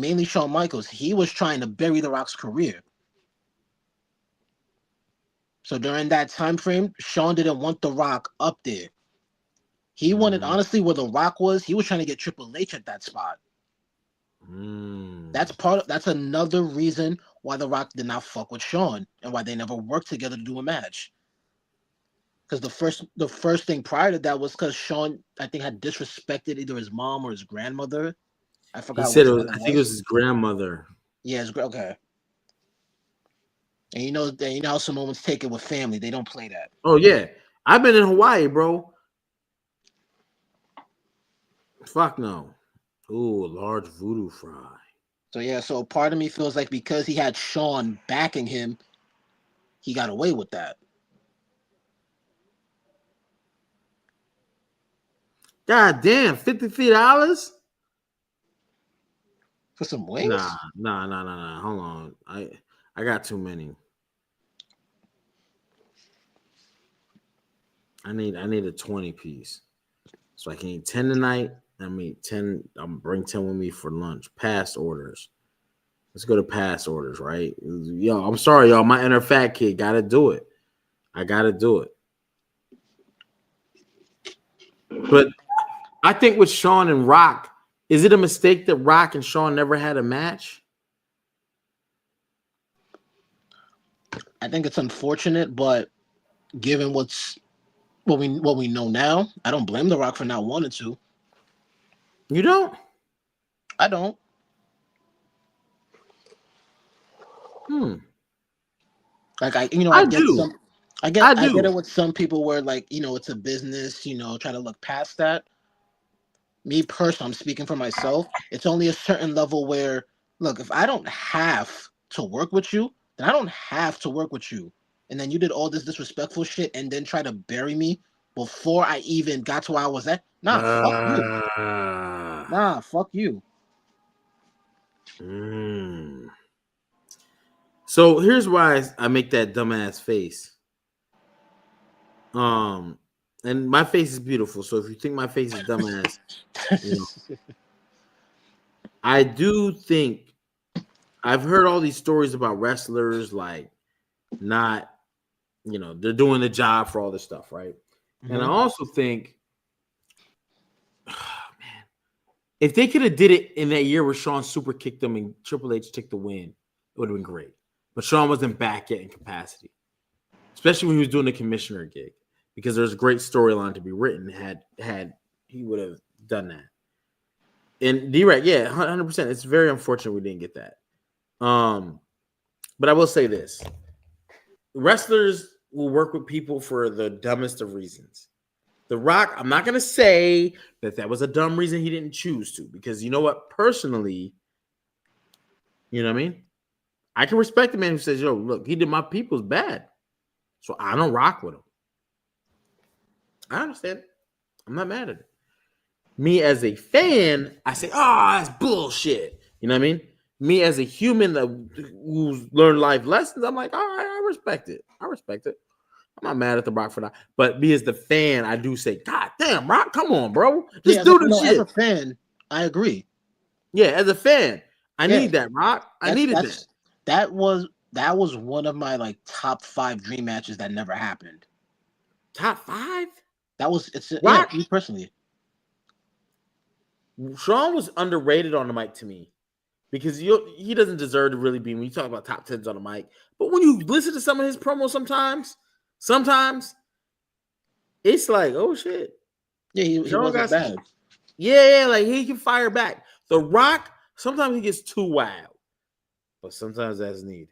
mainly Shawn Michaels, he was trying to bury The Rock's career. So during that time frame, Shawn didn't want The Rock up there. He wanted, honestly, where The Rock was, he was trying to get Triple H at that spot. That's another reason why The Rock did not fuck with Shawn and why they never worked together to do a match. Because the first thing prior to that was because Shawn, I think, had disrespected either his mom or his grandmother. I forgot. He said I think it was his grandmother. Yeah, okay. And you know how some moments take it with family. They don't play that. Oh yeah, I've been in Hawaii, bro. Fuck no. Ooh, large voodoo fry. So yeah, so part of me feels like because he had Shawn backing him, he got away with that. God damn, $53 for some wings? Nah. Hold on, I got too many. I need a 20 piece, so I can eat 10 tonight. I mean 10. I'm bring 10 with me for lunch. Past orders. Let's go to past orders, right? Yo, I'm sorry, y'all. My inner fat kid gotta do it. I gotta do it. But I think with Shawn and Rock, is it a mistake that Rock and Shawn never had a match? I think it's unfortunate, but given what we know now, I don't blame The Rock for not wanting to. You don't? I don't. Like I do. I get it with some people where like, it's a business, try to look past that. Me personally, I'm speaking for myself. It's only a certain level where, look, if I don't have to work with you, then I don't have to work with you. And then you did all this disrespectful shit and then try to bury me before I even got to where I was at. Fuck you. Nah, fuck you. So here's why I make that dumbass face. And my face is beautiful. So if you think my face is dumbass, I do think I've heard all these stories about wrestlers like not, they're doing the job for all this stuff, right? Mm-hmm. And I also think, man, if they could have did it in that year where Shawn super kicked them and Triple H took the win, it would have been great. But Shawn wasn't back yet in capacity, especially when he was doing the commissioner gig, because there's a great storyline to be written had he would have done that. And D-Rack, yeah, 100%. It's very unfortunate we didn't get that. But I will say this. Wrestlers will work with people for the dumbest of reasons. The Rock, I'm not going to say that was a dumb reason he didn't choose to, because you know what? Personally, you know what I mean? I can respect the man who says, yo, look, he did my people's bad, so I don't rock with him. I understand it. I'm not mad at it. Me as a fan, I say, oh, that's bullshit. You know what I mean? Me as a human who's learned life lessons, I'm like, all right, I respect it. I respect it. I'm not mad at The Rock for that. But me as the fan, I do say, God damn, Rock, come on, bro. Just do the shit. As a fan, I agree. Yeah, as a fan, I Yeah. need that, Rock. I needed that. That was one of my like top 5 dream matches that never happened. Top 5? Yeah, me personally. Sean was underrated on the mic to me because he doesn't deserve to really be when you talk about top 10s on the mic. But when you listen to some of his promos, sometimes it's like, oh shit. Yeah, he wasn't bad. Yeah, like he can fire back. The Rock, sometimes he gets too wild, but sometimes that's needed.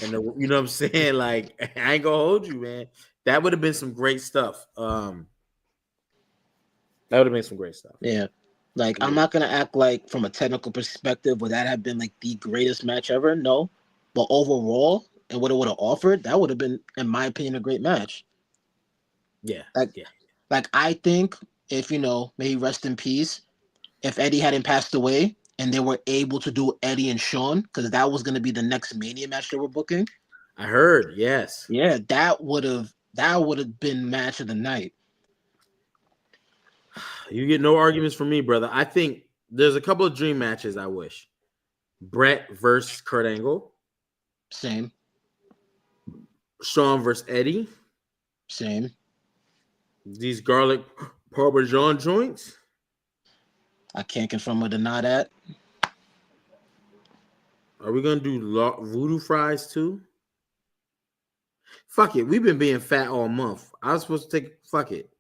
And you know what I'm saying? Like, I ain't gonna hold you, man. That would have been some great stuff. That would have been some great stuff. Yeah. Like, I'm not gonna act like from a technical perspective would that have been like the greatest match ever? No. But overall, and what it would have offered, that would have been, in my opinion, a great match. Yeah. Like I think if may he rest in peace, if Eddie hadn't passed away and they were able to do Eddie and Shawn, because that was gonna be the next Mania match they were booking. I heard, yes. Yeah, that would have been match of the night. You get no arguments from me, brother. I think there's a couple of dream matches I wish. Brett versus Kurt Angle. Same. Shawn versus Eddie. Same. These garlic parmesan joints. I can't confirm or deny that. Are we going to do voodoo fries too? Fuck it. We've been being fat all month. I was supposed to take, fuck it.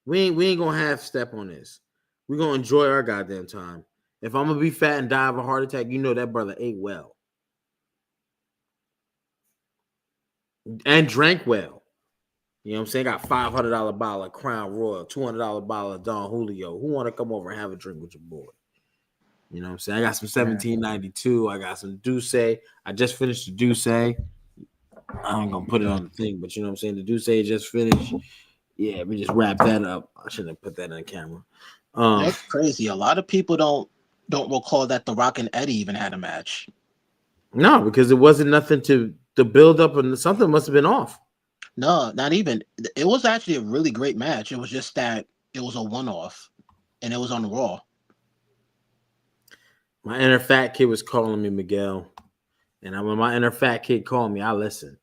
We ain't gonna half step on this. We're gonna enjoy our goddamn time. If I'm gonna be fat and die of a heart attack, you know that brother ate well. And drank well. You know what I'm saying? Got $500 bottle of Crown Royal, $200 bottle of Don Julio. Who want to come over and have a drink with your boy? You know what I'm saying? I got some 1792. I got some Douce. I just finished the Douce. I ain't gonna put it on the thing, but you know what I'm saying? The Douce just finished. Yeah, we just wrapped that up. I shouldn't have put that on the camera. That's crazy. A lot of people don't recall that The Rock and Eddie even had a match. No, because it wasn't nothing to build up, and something must have been off. No, not even. It was actually a really great match. It was just that it was a one-off, and it was on Raw. My inner fat kid was calling me, Miguel, and when my inner fat kid called me, I listened.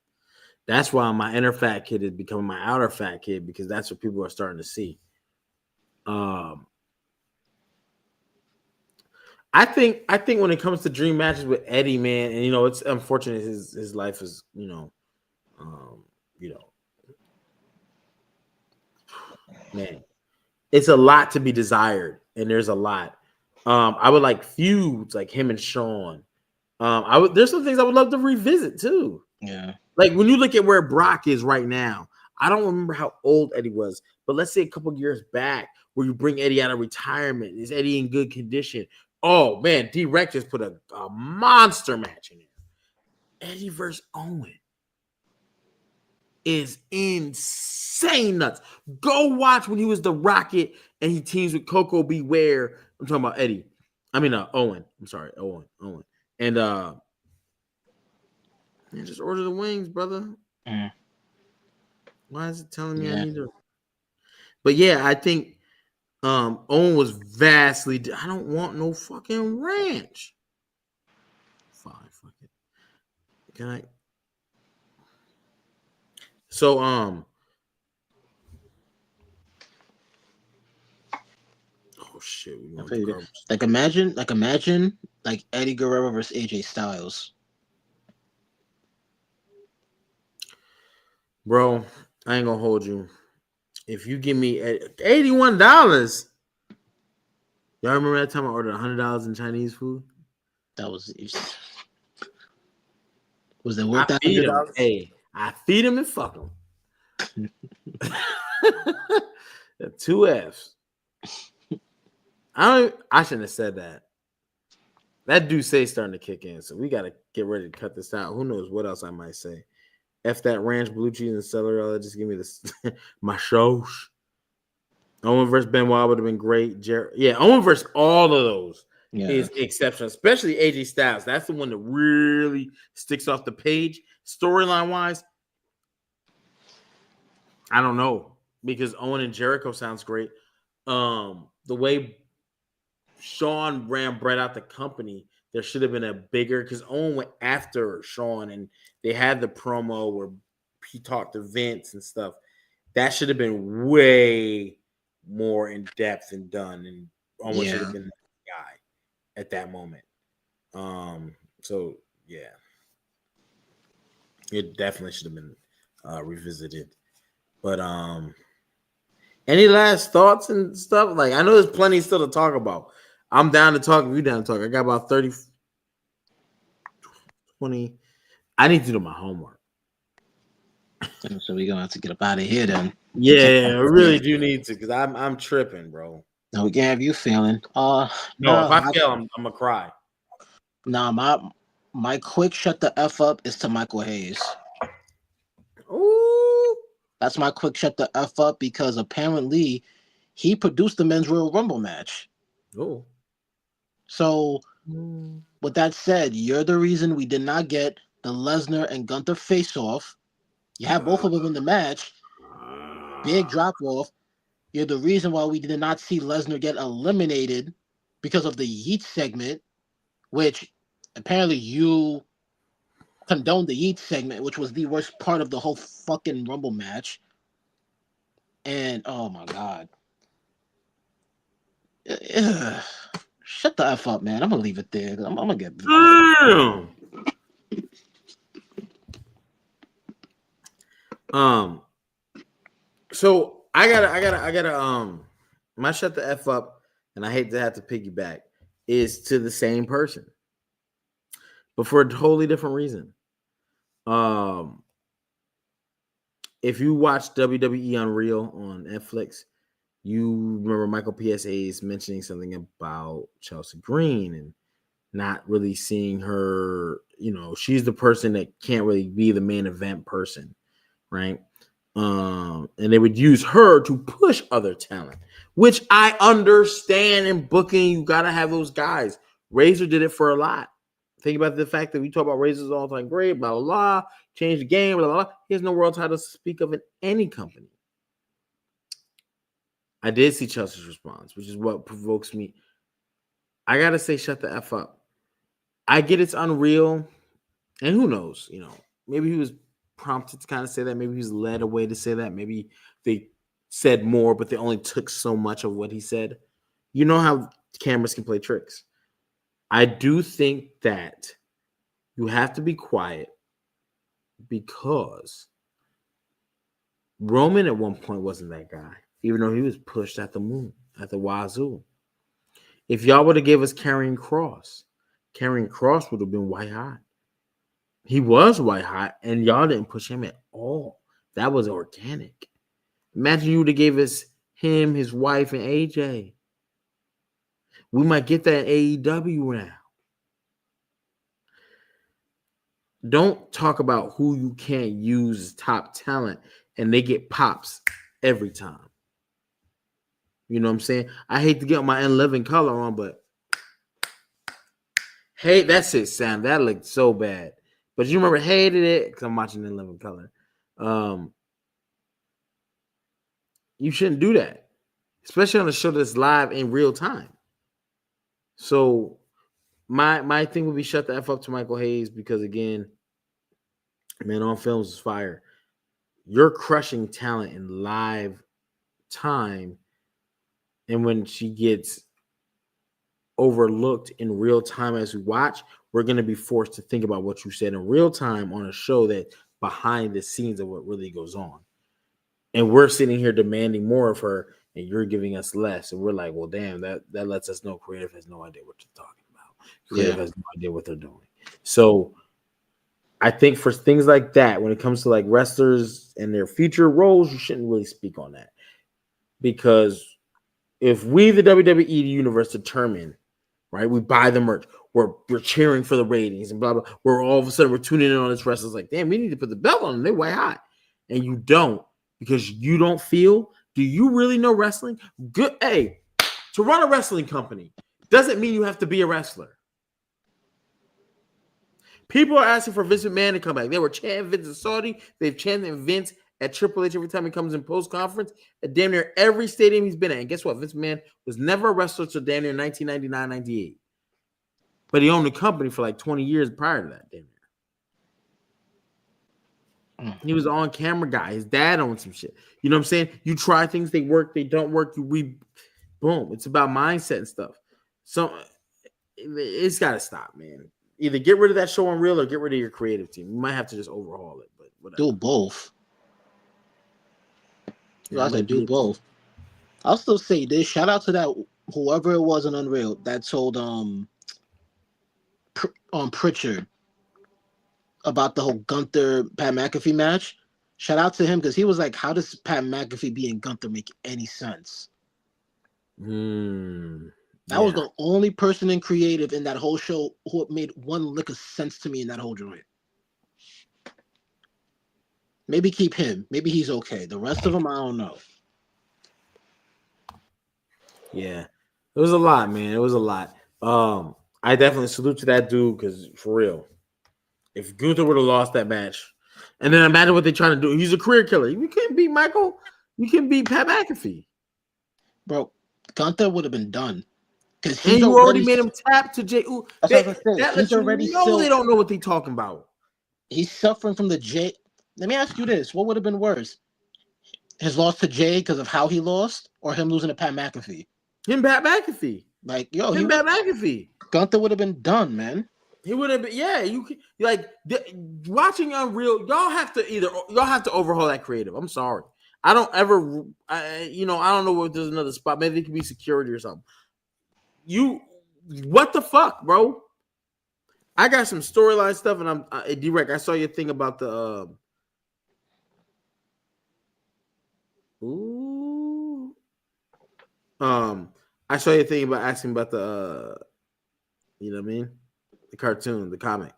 That's why my inner fat kid is becoming my outer fat kid, because that's what people are starting to see. I think when it comes to dream matches with Eddie, man, and it's unfortunate his life is man, it's a lot to be desired, and there's a lot. I would like feuds like him and Shawn. There's some things I would love to revisit too. Yeah. Like when you look at where Brock is right now, I don't remember how old Eddie was, but let's say a couple years back where you bring Eddie out of retirement. Is Eddie in good condition? Oh, man, D-Rex just put a monster match in there. Eddie versus Owen is insane nuts. Go watch when he was the Rocket and he teams with Coco Beware. I'm talking about Eddie. I mean, Owen. I'm sorry, Owen. And man, just order the wings, brother. Why is it telling me I need to? But yeah, I think Owen was vastly. I don't want no fucking ranch. Fine, fuck it. Can I? So oh shit. Like imagine like Eddie Guerrero versus AJ Styles. Bro, I ain't gonna hold you. If you give me $81, y'all remember that time I ordered $100 in Chinese food? That was it worth that $100? Hey, I feed them and fuck them. 2 F's. I shouldn't have said that. That Douce starting to kick in, so we gotta get ready to cut this out. Who knows what else I might say? F that ranch, blue cheese, and celery. Just give me this. My shows. Owen versus Benoit would have been great. Owen versus all of those is exceptional, especially AJ Styles. That's the one that really sticks off the page. Storyline wise, I don't know, because Owen and Jericho sounds great. The way Shawn ran Brett out the company, there should have been a bigger, because Owen went after Shawn and they had the promo where he talked to Vince and stuff. That should have been way more in depth and done, and Owen should have been the guy at that moment. So yeah, it definitely should have been revisited. But any last thoughts and stuff? Like, I know there's plenty still to talk about. I'm down to talk if you're down to talk. I got about 30, 20. I need to do my homework. So we're gonna have to get up out of here then. Yeah, I really do need to, because I'm tripping, bro. No, we can have you feeling. No, if I fail, I'm gonna cry. Nah, my quick shut the F up is to Michael Hayes. Ooh. That's my quick shut the F up, because apparently he produced the Men's Royal Rumble match. Oh. So with that said, you're the reason we did not get the Lesnar and Gunther face-off. You have both of them in the match. Big drop-off. You're the reason why we did not see Lesnar get eliminated because of the Yeet segment, which apparently you condoned the Yeet segment, which was the worst part of the whole fucking Rumble match. And, oh my God. Shut the F up, man. I'm going to leave it there. I'm going to get... So I gotta my shut the F up, and I hate to have to piggyback, is to the same person, but for a totally different reason. If you watch WWE Unreal on Netflix, you remember Michael P.S. Hayes mentioning something about Chelsea Green and not really seeing her, she's the person that can't really be the main event person, right? And they would use her to push other talent, which I understand in booking. You got to have those guys. Razor did it for a lot. Think about the fact that we talk about Razor's all-time great, blah, blah, blah, change the game, blah, blah, blah. He has no world titles to speak of in any company. I did see Chelsea's response, which is what provokes me. I got to say, shut the F up. I get it's unreal, and who knows, maybe he was prompted to kind of say that. Maybe he was led away to say that. Maybe they said more, but they only took so much of what he said. You know how cameras can play tricks. I do think that you have to be quiet, because Roman at one point wasn't that guy, even though he was pushed at the moon, at the wazoo. If y'all would have gave us Karrion Kross would have been white hot. He was white hot, and y'all didn't push him at all. That was organic. Imagine you would have gave us him, his wife, and AJ. We might get that AEW now. Don't talk about who you can't use as top talent, and they get pops every time. You know what I'm saying? I hate to get my N11 color on, but hey, that's it, Sam. That looked so bad. But you remember, hated it, because I'm watching N11 color. You shouldn't do that, especially on a show that's live in real time. So my thing would be shut the F up to Michael Hayes, because, again, Man on Films is fire. You're crushing talent in live time, and when she gets overlooked in real time as we watch, we're going to be forced to think about what you said in real time on a show that behind the scenes of what really goes on. And we're sitting here demanding more of her, and you're giving us less. And we're like, well, damn, that lets us know creative has no idea what you're talking about. Creative has no idea what they're doing. So I think for things like that, when it comes to like wrestlers and their future roles, you shouldn't really speak on that. Because if we, the WWE universe, determine, right, we buy the merch, we're cheering for the ratings and blah, blah, we're all of a sudden we're tuning in on this wrestlers like, damn, we need to put the belt on them. They're white hot. And you don't, because you don't feel, do you really know wrestling? Good. Hey, to run a wrestling company doesn't mean you have to be a wrestler. People are asking for Vince McMahon to come back. They were chanting Vince in Saudi. They've chanted Vince at Triple H every time he comes in post conference at damn near every stadium he's been at. And guess what? Vince McMahon was never a wrestler until damn near 1999, 98. But he owned the company for like 20 years prior to that. Damn near. He was an on camera guy. His dad owned some shit. You know what I'm saying? You try things, they work, they don't work. Boom. It's about mindset and stuff. So it's got to stop, man. Either get rid of that show on Real or get rid of your creative team. You might have to just overhaul it, but whatever. Do both. Yeah, I said do both. I'll still say this. Shout out to that whoever it was on Unreal that told Pritchard about the whole Gunther Pat McAfee match. Shout out to him because he was like, "How does Pat McAfee being Gunther make any sense?" That was the only person in creative in that whole show who made one lick of sense to me in that whole joint. Maybe keep him. Maybe he's okay. The rest of them, I don't know. Yeah, it was a lot, man. It was a lot. I definitely salute to that dude because for real, if Gunther would have lost that match, and then imagine what they're trying to do. He's a career killer. You can't beat Michael. You can beat Pat McAfee. Bro, Gunther would have been done. And you already made him tap to Jay. That lets you know they don't know what they're talking about. He's suffering from the Jay. Let me ask you this: what would have been worse, his loss to Jay because of how he lost, or him losing to Pat McAfee? Pat McAfee. Pat McAfee. Gunther would have been done, man. He would have been. Yeah, watching Unreal. Y'all have to overhaul that creative. I'm sorry. I don't know what there's another spot. Maybe it could be security or something. What the fuck, bro? I got some storyline stuff, and I'm direct. I saw your thing about the I saw your thing about asking about the you know what I mean? The cartoon, the comic.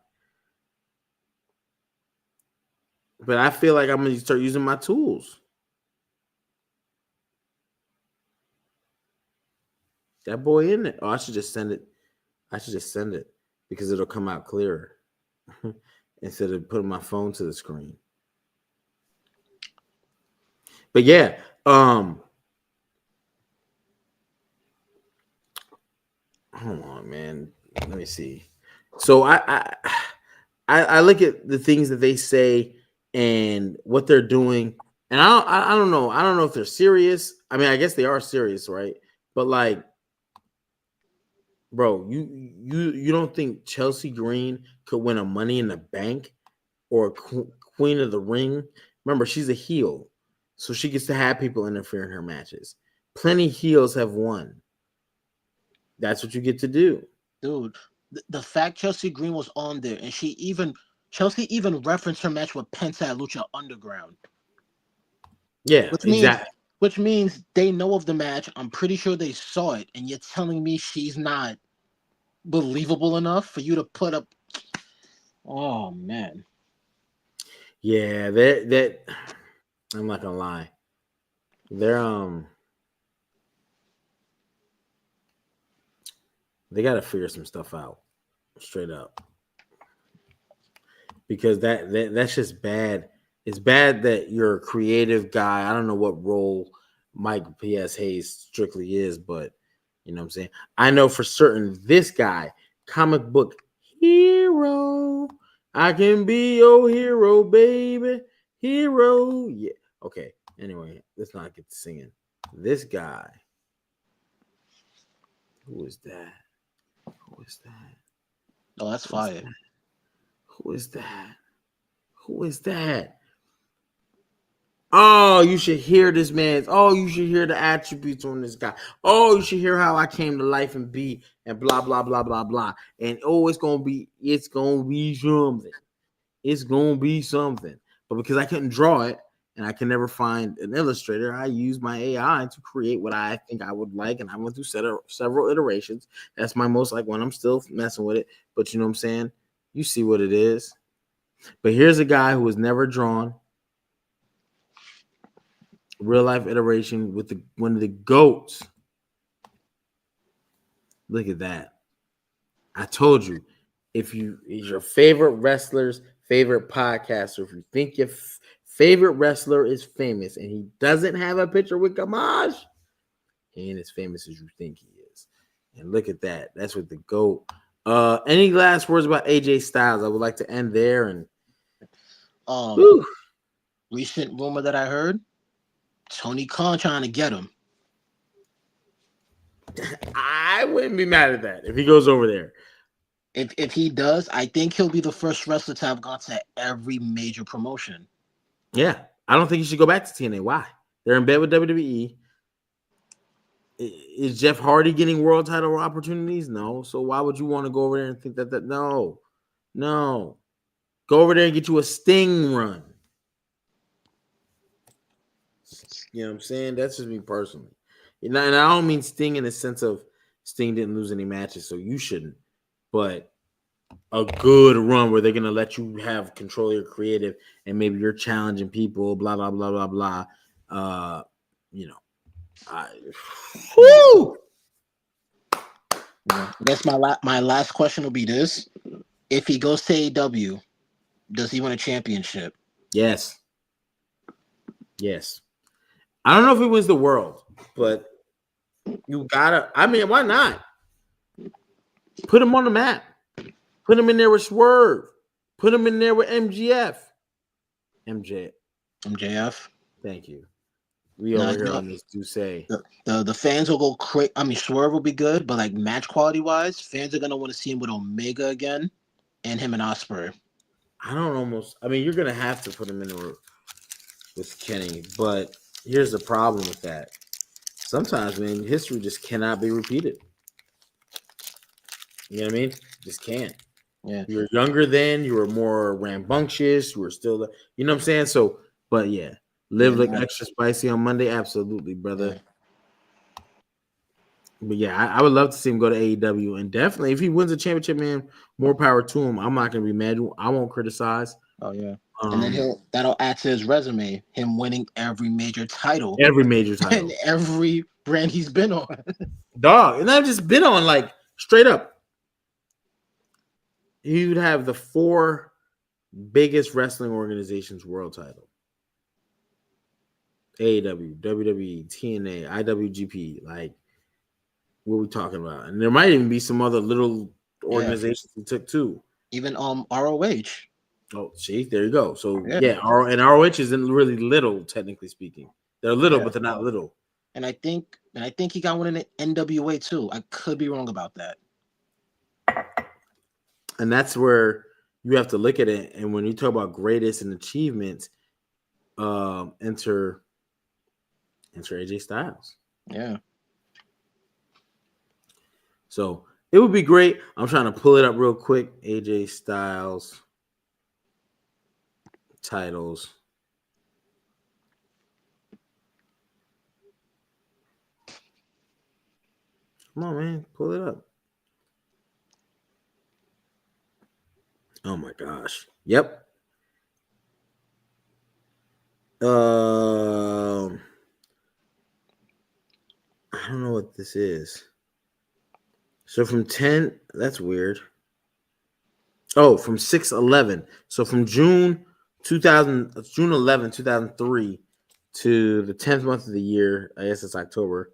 But I feel like I'm gonna start using my tools. That boy in it. Oh, I should just send it because it'll come out clearer instead of putting my phone to the screen. But yeah, hold on, man. Let me see. So I look at the things that they say and what they're doing, and I don't know. I don't know if they're serious. I mean, I guess they are serious, right? But like, bro, you don't think Chelsea Green could win a Money in the Bank or a Queen of the Ring? Remember, she's a heel, so she gets to have people interfere in her matches. Plenty heels have won. That's what you get to do, dude. The fact Chelsea Green was on there, and Chelsea even referenced her match with Penta at Lucha Underground. Yeah, Which means they know of the match. I'm pretty sure they saw it, and you're telling me she's not believable enough for you to put up. Oh man. Yeah, that I'm not gonna lie. They gotta figure some stuff out, straight up. Because that's just bad. It's bad that you're a creative guy. I don't know what role Mike P.S. Hayes strictly is, but you know what I'm saying? I know for certain this guy, comic book hero. I can be your hero, baby. Hero. Yeah. Okay. Anyway, let's not get to singing. This guy. Who is that? Who is that? Oh, that's fire. Who is that? Who is that? Oh, you should hear this man's. Oh, you should hear the attributes on this guy. Oh, you should hear how I came to life and be and blah blah blah blah blah. And oh, it's gonna be something. It's gonna be something. But because I couldn't draw it and I can never find an illustrator, I use my AI to create what I think I would like. And I went through several iterations. That's my most like when I'm still messing with it. But you know what I'm saying? You see what it is. But here's a guy who was never drawn. Real life iteration with one of the GOATs. Look at that. I told you if you is your favorite wrestler's favorite podcaster, if you think your favorite wrestler is famous and he doesn't have a picture with Gamage, he ain't as famous as you think he is. And look at that. That's what the GOAT. Any last words about AJ Styles? I would like to end there. And recent rumor that I heard, Tony Khan trying to get him. I wouldn't be mad at that if he goes over there. If he does, I think he'll be the first wrestler to have gone to every major promotion. Yeah, I don't think he should go back to TNA. Why? They're in bed with WWE. Is Jeff Hardy getting world title opportunities? No. So why would you want to go over there and think that? No. Go over there and get you a Sting run. You know what I'm saying? That's just me personally. And I don't mean Sting in the sense of Sting didn't lose any matches, so you shouldn't. But a good run where they're going to let you have control of your creative and maybe you're challenging people, blah, blah, blah, blah, blah. Woo! I guess my last question will be this. If he goes to AEW, does he win a championship? Yes. I don't know if he wins the world, but you gotta. I mean, why not? Put him on the map. Put him in there with Swerve. Put him in there with MJF. Thank you. We over here on this do say the fans will go crazy. I mean, Swerve will be good, but like match quality wise, fans are gonna want to see him with Omega again, and him and Ospreay. I mean, you're gonna have to put him in there with Kenny, but here's the problem with that. Sometimes, man, history just cannot be repeated. You know what I mean? Just can't. Yeah. You were younger then. You were more rambunctious. You were still, you know what I'm saying? So, but yeah, extra spicy on Monday. Absolutely, brother. Yeah. But yeah, I would love to see him go to AEW. And definitely, if he wins a championship, man, more power to him. I'm not going to be mad. I won't criticize. Oh, yeah. And then that'll add to his resume, him winning every major title. And every brand he's been on. Dog. And I've just been on, like, straight up. He would have the 4 biggest wrestling organizations world title. AEW, WWE, TNA, IWGP. Like, what are we talking about? And there might even be some other little organizations he took too. Even ROH. Oh, see, there you go. So and ROH isn't really little, technically speaking. They're little, but they're not little. And I think he got one in the NWA too. I could be wrong about that. And that's where you have to look at it. And when you talk about greatest and achievements, enter AJ Styles. Yeah. So it would be great. I'm trying to pull it up real quick. AJ Styles titles. Come on, man. Pull it up. Oh my gosh. Yep. I don't know what this is. So from 10, that's weird. Oh, from 6/11. So from June 11, 2003 to the 10th month of the year, I guess it's October,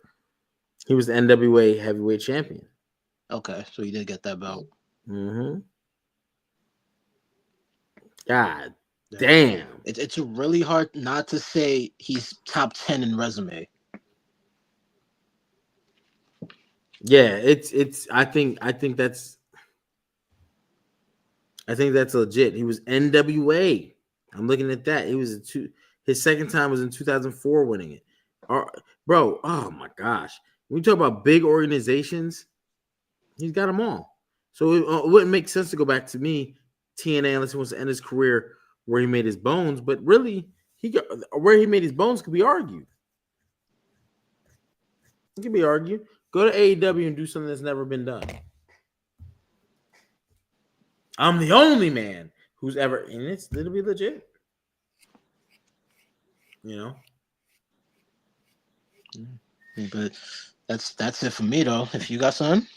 he was the NWA heavyweight champion. Okay, so he did get that belt. Mm-hmm. God damn. It's really hard not to say he's top 10 in resume. Yeah, it's I think that's legit. He was NWA. I'm looking at that. His second time was in 2004 winning it. Bro, oh my gosh. When we talk about big organizations, he's got them all. So it wouldn't make sense to go back to me, TNA, unless he wants to end his career where he made his bones. But really, where he made his bones could be argued. It can be argued. Go to AEW and do something that's never been done. I'm the only man who's ever, and it'll be legit. You know? But that's it for me though. If you got something.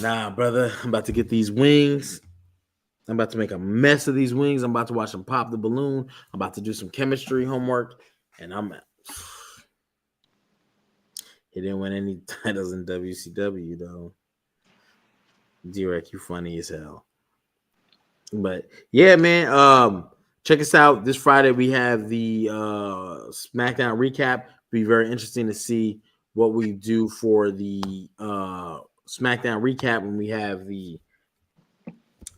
Nah, brother. I'm about to get these wings. I'm about to make a mess of these wings. I'm about to watch them pop the balloon. I'm about to do some chemistry homework. And he didn't win any titles in WCW, though. D-Rec, you funny as hell. But yeah, man. Check us out this Friday. We have the SmackDown recap. Be very interesting to see what we do for the SmackDown recap when we have the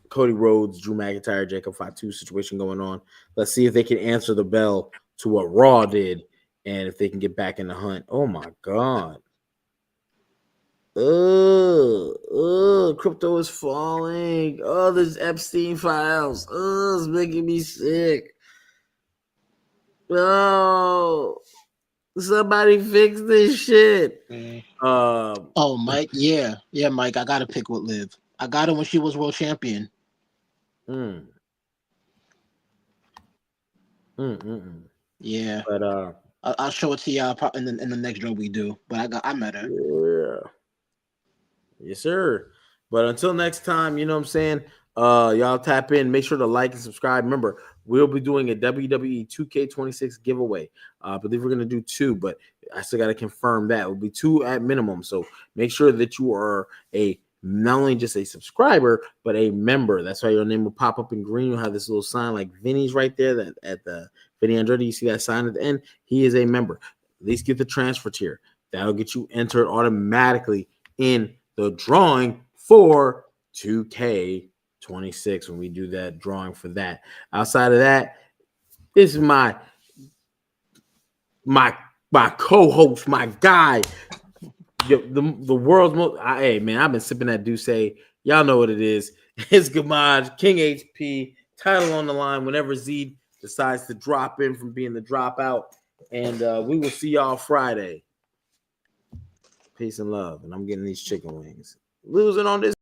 Cody Rhodes, Drew McIntyre, Jacob Fatu situation going on. Let's see if they can answer the bell to what Raw did and if they can get back in the hunt. Oh my God. Crypto is falling. Oh, there's Epstein files. Oh, it's making me sick. Oh, somebody fix this shit. Oh, Mike. Yeah, Mike. I gotta pick with Liv. I got her when she was world champion. Yeah, but I'll show it to y'all in the next show we do. But I met her. Yeah. Yes, sir. But until next time, you know what I'm saying? Y'all tap in, make sure to like and subscribe. Remember, we'll be doing a WWE 2K26 giveaway. I believe we're gonna do 2, but I still gotta confirm that. It'll be 2 at minimum. So make sure that you are not only just a subscriber, but a member. That's why your name will pop up in green. You'll have this little sign like Vinny's right there that at the Vinny Andrade. You see that sign at the end? He is a member. At least get the transfer tier. That'll get you entered automatically in the drawing for 2K26 when we do that drawing for that. Outside of that, this is my co-host, my guy, the world's most. Hey man, I've been sipping that Douce. Y'all know what it is. It's Gamaj, King HP, title on the line whenever Z decides to drop in from being the dropout. And we will see y'all Friday. Peace and love. And I'm getting these chicken wings. Losing on this.